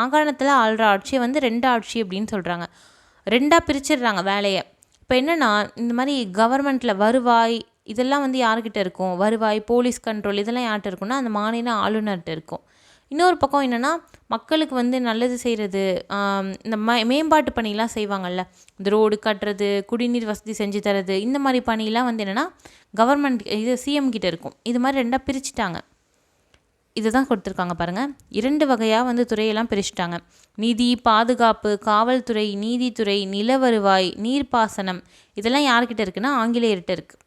மாகாணத்தில் ஆள்ற ஆட்சியை வந்து 2 ஆட்சி அப்படின்னு சொல்கிறாங்க. 2ஆக பிரிச்சிடுறாங்க வேலையை. இப்போ என்னென்னா இந்த மாதிரி கவர்மெண்ட்டில் வருவாய் இதெல்லாம் வந்து யார்கிட்ட இருக்கும், வருவாய், போலீஸ் கண்ட்ரோல் இதெல்லாம் யார்கிட்ட இருக்குன்னா அந்த மாநில ஆளுநர்கிட்ட இருக்கும். இன்னொரு பக்கம் என்னென்னா மக்களுக்கு வந்து நல்லது செய்கிறது, இந்த மேம்பாட்டு பணிலாம் செய்வாங்கள்ல, இந்த ரோடு கட்டுறது, குடிநீர் வசதி செஞ்சு தரது, இந்த மாதிரி பணியெலாம் வந்து என்னென்னா கவர்மெண்ட் சிஎம் கிட்ட இருக்கும். இது மாதிரி 2ஆக பிரிச்சுட்டாங்க. இதுதான் கொடுத்துருக்காங்க பாருங்கள். 2 வகையாக வந்து துறையெல்லாம் பிரிச்சுட்டாங்க. நிதி, பாதுகாப்பு, காவல்துறை, நீதித்துறை, நில வருவாய், நீர்ப்பாசனம் இதெல்லாம் யார்கிட்ட இருக்குன்னா ஆங்கிலேயர்கிட்ட இருக்குது.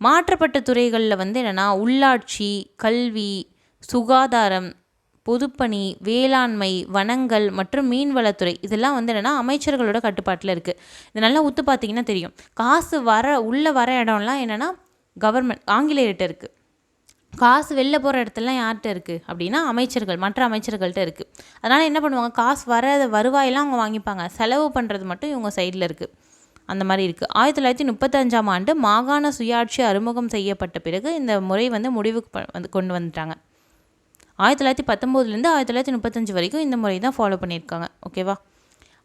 மாற்றப்பட்ட துறைகளில் வந்து என்னென்னா உள்ளாட்சி, கல்வி, சுகாதாரம், பொதுப்பணி, வேளாண்மை, வனங்கள் மற்றும் மீன்வளத்துறை இதெல்லாம் வந்து என்னென்னா அமைச்சர்களோட கட்டுப்பாட்டில் இருக்குது. இது நல்லா உத்து பார்த்திங்கன்னா தெரியும். காசு உள்ளே வர இடம்லாம் என்னென்னா கவர்மெண்ட் ஆங்கிலேயர்கிட்ட இருக்குது. காசு வெளில போகிற இடத்துலலாம் யார்கிட்ட இருக்குது அப்படின்னா மற்ற அமைச்சர்கள்ட்ட இருக்குது. அதனால் என்ன பண்ணுவாங்க, காசு வருவாயெல்லாம் அவங்க வாங்கிப்பாங்க, செலவு பண்ணுறது மட்டும் இவங்க சைடில் இருக்குது. அந்த மாதிரி இருக்குது. 1935ஆம் ஆண்டு மாகாண சுயாட்சி அறிமுகம் செய்யப்பட்ட பிறகு இந்த முறை வந்து முடிவுக்கு வந்து கொண்டு வந்துட்டாங்க. 1919 1935 வரைக்கும் இந்த முறை தான் ஃபாலோ பண்ணியிருக்காங்க. ஓகேவா.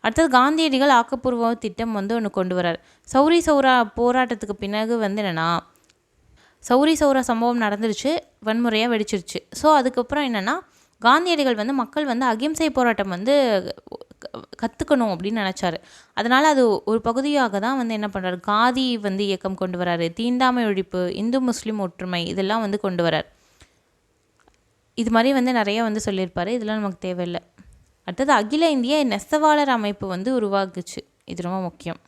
அடுத்தது காந்தியடிகள் ஆக்கப்பூர்வ திட்டம் வந்து ஒன்று கொண்டு வரார். சௌரி சௌரா போராட்டத்துக்கு பிறகு வந்து என்னென்னா சௌரி சௌரா சம்பவம் நடந்துருச்சு, வன்முறையாக வெடிச்சிருச்சு. ஸோ அதுக்கப்புறம் என்னென்னா காந்தியடிகள் வந்து மக்கள் வந்து அகிம்சை போராட்டம் வந்து கற்றுக்கணும் அப்படின்னு நினச்சாரு. அதனால் அது ஒரு பகுதியாக தான் வந்து என்ன பண்ணுறாரு, காதி வந்து இயக்கம் கொண்டு வராரு, தீண்டாமை ஒழிப்பு, இந்து முஸ்லீம் ஒற்றுமை இதெல்லாம் வந்து கொண்டு வரார். இது மாதிரி வந்து நிறைய வந்து சொல்லியிருப்பார். இதெல்லாம் நமக்கு தேவையில்லை. அடுத்தது அகில இந்திய நெசவாளர் அமைப்பு வந்து உருவாக்குச்சு. இது ரொம்ப முக்கியம்.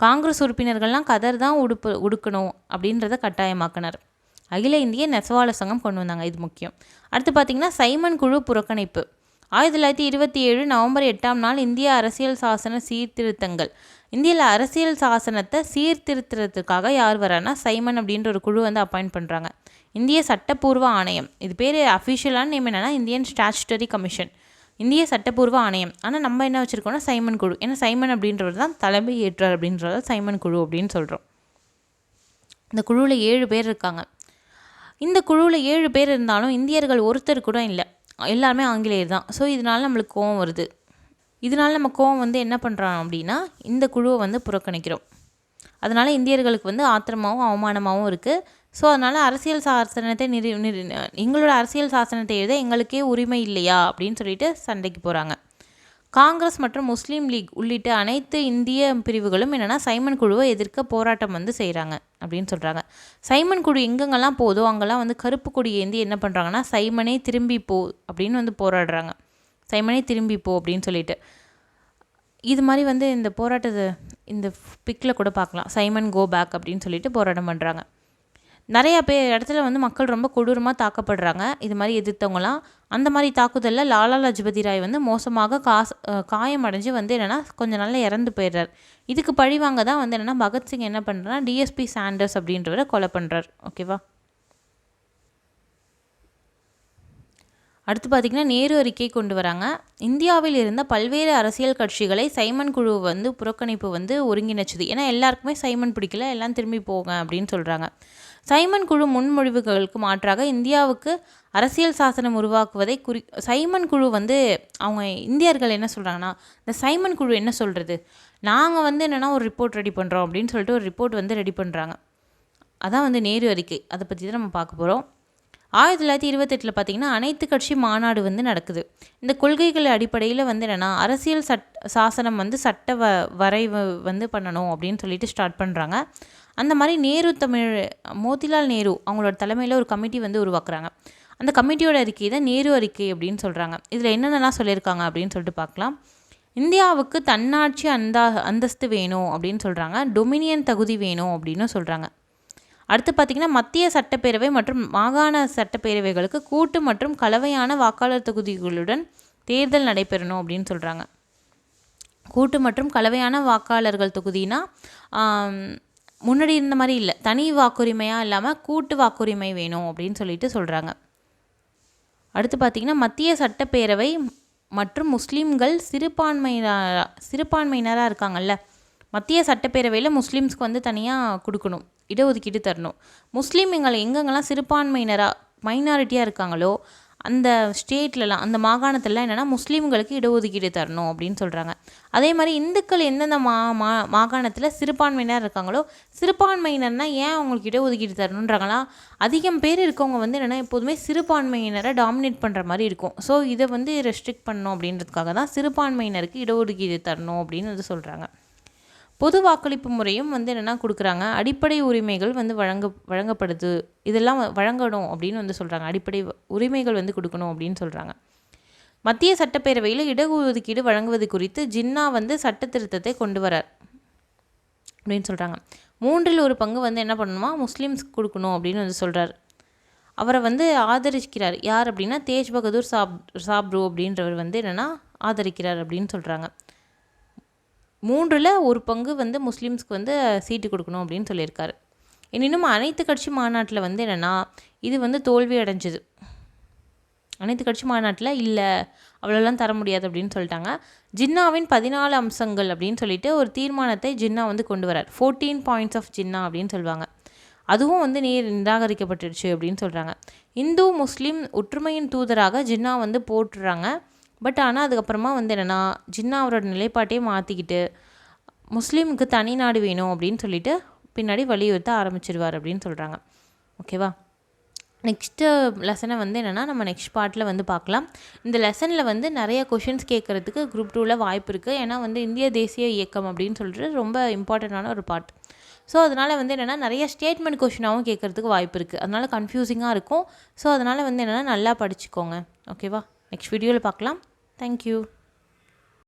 காங்கிரஸ் உறுப்பினர்கள்லாம் கதர் தான் உடுக்கணும் அப்படின்றத கட்டாயமாக்கினார். அகில இந்திய நெசவாளர் சங்கம் கொண்டு வந்தாங்க. இது முக்கியம். அடுத்து பார்த்திங்கன்னா சைமன் குழு புறக்கணிப்பு. 1927 நவம்பர் 8ஆம் நாள் இந்திய அரசியல் சாசன சீர்திருத்தங்கள். இந்தியாவில் அரசியல் சாசனத்தை சீர்திருத்துறதுக்காக யார் வரான்னா சைமன் அப்படின்ற ஒரு குழு வந்து அப்பாயிண்ட் பண்ணுறாங்க. இந்திய சட்டப்பூர்வ ஆணையம், இது பேர் அஃபிஷியலான நேம் என்னென்னா இந்தியன் ஸ்டாச்சுட்டரி கமிஷன். இந்திய சட்டப்பூர்வ ஆணையம். ஆனால் நம்ம என்ன வச்சுருக்கோம்னா சைமன் குழு. ஏன்னா சைமன் அப்படின்றவர் தான் தலைமை ஏற்றார் அப்படின்றத சைமன் குழு அப்படின்னு சொல்கிறோம். இந்த குழுவில் 7 பேர் இருக்காங்க. இந்த குழுவில் 7 பேர் இருந்தாலும் இந்தியர்கள் ஒருத்தர் கூட இல்லை, எல்லாருமே ஆங்கிலேயர் தான். ஸோ இதனால் நம்மளுக்கு கோவம் வருது. இதனால் நம்ம கோவம் வந்து என்ன பண்ணுறோம் அப்படின்னா இந்த குழுவை வந்து புறக்கணிக்கிறோம். அதனால் இந்தியர்களுக்கு வந்து ஆத்திரமாகவும் அவமானமாகவும் இருக்குது. ஸோ அதனால் அரசியல் சாசனத்தை எங்களோட அரசியல் சாசனத்தை எழுத எங்களுக்கே உரிமை இல்லையா அப்படின்னு சொல்லிட்டு சண்டைக்கு போகிறாங்க. காங்கிரஸ் மற்றும் முஸ்லீம் லீக் உள்ளிட்ட அனைத்து இந்திய பிரிவுகளும் என்னென்னா சைமன் குழுவை எதிர்க்க போராட்டம் வந்து செய்கிறாங்க அப்படின்னு சொல்கிறாங்க. சைமன் குழு எங்கெங்கெல்லாம் போதோ அங்கெல்லாம் வந்து கருப்பு கொடி ஏந்தி என்ன பண்ணுறாங்கன்னா சைமனே திரும்பி போ அப்படின்னு வந்து போராடுறாங்க. சைமனே திரும்பி போ அப்படின்னு சொல்லிட்டு இது மாதிரி வந்து இந்த போராட்டத்தை இந்த பிக்கில் கூட பார்க்கலாம். சைமன் கோ பேக் அப்படின்னு சொல்லிட்டு போராட்டம் பண்ணுறாங்க. நிறையா இடத்துல வந்து மக்கள் ரொம்ப கொடூரமாக தாக்கப்படுறாங்க இது மாதிரி எதிர்த்தவங்களாம். அந்த மாதிரி தாக்குதலில் லாலா லஜ்பதி ராய் வந்து மோசமாக காயமடைஞ்சு வந்து என்னென்னா கொஞ்சம் நாளில் இறந்து போயிடுறார். இதுக்கு பழிவாங்க தான் வந்து என்னென்னா பகத்சிங் என்ன பண்ணுறாருன்னா டிஎஸ்பி சாண்டர்ஸ் அப்படின்றவரை கொலை பண்ணுறார். ஓகேவா. அடுத்து பார்த்திங்கன்னா நேரு அறிக்கை கொண்டு வராங்க. இந்தியாவில் இருந்த பல்வேறு அரசியல் கட்சிகளை சைமன் குழு வந்து புறக்கணிப்பு வந்து ஒருங்கிணைச்சது. ஏன்னா எல்லாருக்குமே சைமன் பிடிக்கல, எல்லாம் திரும்பி போங்க அப்படின்னு சொல்கிறாங்க. சைமன் குழு முன்மொழிவுகளுக்கு மாற்றாக இந்தியாவுக்கு அரசியல் சாசனம் உருவாக்குவதை சைமன் குழு வந்து அவங்க இந்தியர்கள் என்ன சொல்கிறாங்கன்னா இந்த சைமன் குழு என்ன சொல்கிறது, நாங்கள் வந்து என்னென்னா ஒரு ரிப்போர்ட் ரெடி பண்ணுறோம் அப்படின்னு சொல்லிட்டு ஒரு ரிப்போர்ட் வந்து ரெடி பண்ணுறாங்க. அதான் வந்து நேரு அறிக்கை. அதை பற்றி தான் நம்ம பார்க்க போகிறோம். 1928 பார்த்திங்கன்னா அனைத்து கட்சி மாநாடு வந்து நடக்குது. இந்த கொள்கைகள் அடிப்படையில் வந்து என்னென்னா அரசியல் சாசனம் வந்து சட்ட வரைவு வந்து பண்ணணும் அப்படின்னு சொல்லிட்டு ஸ்டார்ட் பண்ணுறாங்க. அந்த மாதிரி மோதிலால் நேரு அவங்களோட தலைமையில் ஒரு கமிட்டி வந்து உருவாக்குறாங்க. அந்த கமிட்டியோட அறிக்கை தான் நேரு அறிக்கை அப்படின்னு சொல்கிறாங்க. இதில் என்னென்னலாம் சொல்லியிருக்காங்க அப்படின்னு சொல்லிட்டு பார்க்கலாம். இந்தியாவுக்கு தன்னாட்சி அந்தஸ்து வேணும் அப்படின்னு சொல்கிறாங்க. டொமினியன் தகுதி வேணும் அப்படின்னு சொல்கிறாங்க. அடுத்து பார்த்திங்கன்னா மத்திய சட்டப்பேரவை மற்றும் மாகாண சட்டப்பேரவைகளுக்கு கூட்டு மற்றும் கலவையான வாக்காளர் தொகுதிகளுடன் தேர்தல் நடைபெறணும் அப்படின்னு சொல்கிறாங்க. கூட்டு மற்றும் கலவையான வாக்காளர்கள் தொகுதினா முன்னாடி இருந்த மாதிரி இல்லை, தனி வாக்குரிமையாக இல்லாமல் கூட்டு வாக்குரிமை வேணும் அப்படின்னு சொல்லிட்டு சொல்கிறாங்க. அடுத்து பார்த்திங்கன்னா மத்திய சட்டப்பேரவை மற்றும் முஸ்லீம்கள் சிறுபான்மையினராக இருக்காங்கல்ல, மத்திய சட்டப்பேரவையில் முஸ்லீம்ஸ்க்கு வந்து தனியாக கொடுக்கணும், இடஒதுக்கீடு தரணும். முஸ்லீம்கள் எங்கெங்கெல்லாம் சிறுபான்மையினராக மைனாரிட்டியாக இருக்காங்களோ அந்த ஸ்டேட்லலாம் அந்த மாகாணத்துலலாம் என்னென்னா முஸ்லீம்களுக்கு இடஒதுக்கீடு தரணும் அப்படின்னு சொல்கிறாங்க. அதே மாதிரி இந்துக்கள் எந்தெந்த மாகாணத்தில் சிறுபான்மையினர் இருக்காங்களோ சிறுபான்மையினர்னால் ஏன் அவங்களுக்கு இடஒதுக்கீடு தரணுன்றாங்களா, அதிகம் பேர் இருக்கவங்க வந்து என்னென்னா எப்போதுமே சிறுபான்மையினரை டாமினேட் பண்ணுற மாதிரி இருக்கும். ஸோ இதை வந்து ரெஸ்ட்ரிக்ட் பண்ணணும் அப்படின்றதுக்காக தான் சிறுபான்மையினருக்கு இடஒதுக்கீடு தரணும் அப்படின்னு வந்து சொல்கிறாங்க. பொது வாக்களிப்பு முறையும் வந்து என்னென்னா கொடுக்குறாங்க. அடிப்படை உரிமைகள் வந்து வழங்கப்படுது, இதெல்லாம் வழங்கணும் அப்படின்னு வந்து சொல்கிறாங்க. அடிப்படை உரிமைகள் வந்து கொடுக்கணும் அப்படின்னு சொல்கிறாங்க. மத்திய சட்டப்பேரவையில் இடஒதுக்கீடு வழங்குவது குறித்து ஜின்னா வந்து சட்ட திருத்தத்தை கொண்டு வரார் அப்படின்னு சொல்கிறாங்க. 1/3 வந்து என்ன பண்ணணுமா முஸ்லீம்ஸ்க்கு கொடுக்கணும் அப்படின்னு வந்து சொல்கிறார். அவரை வந்து ஆதரிக்கிறார். யார் அப்படின்னா தேஜ் பகதூர் சாப்ரு அப்படின்றவர் வந்து என்னென்னா ஆதரிக்கிறார் அப்படின்னு சொல்கிறாங்க. 1/3 வந்து முஸ்லீம்ஸ்க்கு வந்து சீட்டு கொடுக்கணும் அப்படின்னு சொல்லியிருக்காரு. எனினும் அனைத்து கட்சி மாநாட்டில் வந்து என்னென்னா இது வந்து தோல்வி அடைஞ்சிது. அனைத்து கட்சி மாநாட்டில் இல்லை அவ்வளோலாம் தர முடியாது அப்படின்னு சொல்லிட்டாங்க. ஜின்னாவின் 14 அம்சங்கள் அப்படின்னு சொல்லிட்டு ஒரு தீர்மானத்தை ஜின்னா வந்து கொண்டு வரார். 14 பாயிண்ட்ஸ் ஆஃப் ஜின்னா அப்படின்னு சொல்லுவாங்க. அதுவும் வந்து நிராகரிக்கப்பட்டுருச்சு அப்படின்னு சொல்கிறாங்க. இந்து முஸ்லீம் ஒற்றுமையின் தூதராக ஜின்னா வந்து போட்டுறாங்க. பட் ஆனால் அதுக்கப்புறமா வந்து என்னென்னா ஜின்னா அவரோட நிலைப்பாட்டையே மாற்றிக்கிட்டு முஸ்லீமுக்கு தனி நாடு வேணும் அப்படின்னு சொல்லிட்டு பின்னாடி வலியுறுத்த ஆரம்பிச்சிடுவார் அப்படின்னு சொல்கிறாங்க. ஓகேவா. நெக்ஸ்ட்டு லெசனை வந்து என்னென்னா நம்ம நெக்ஸ்ட் பார்ட்டில் வந்து பார்க்கலாம். இந்த லெசனில் வந்து நிறைய கொஷின்ஸ் கேட்குறதுக்கு குரூப் 2ல் வாய்ப்பு இருக்குது. ஏன்னா வந்து இந்திய தேசிய இயக்கம் அப்படின்னு சொல்லிட்டு ரொம்ப இம்பார்ட்டண்ட்டான ஒரு பார்ட். ஸோ அதனால் வந்து என்னென்னா நிறைய ஸ்டேட்மெண்ட் கொஷினாகவும் கேட்குறதுக்கு வாய்ப்பு இருக்குது. அதனால் கன்ஃபியூசிங்காக இருக்கும். ஸோ அதனால் வந்து என்னென்னா நல்லா படிச்சுக்கோங்க. ஓகேவா. நெக்ஸ்ட் வீடியோவில் பார்க்கலாம். Thank you.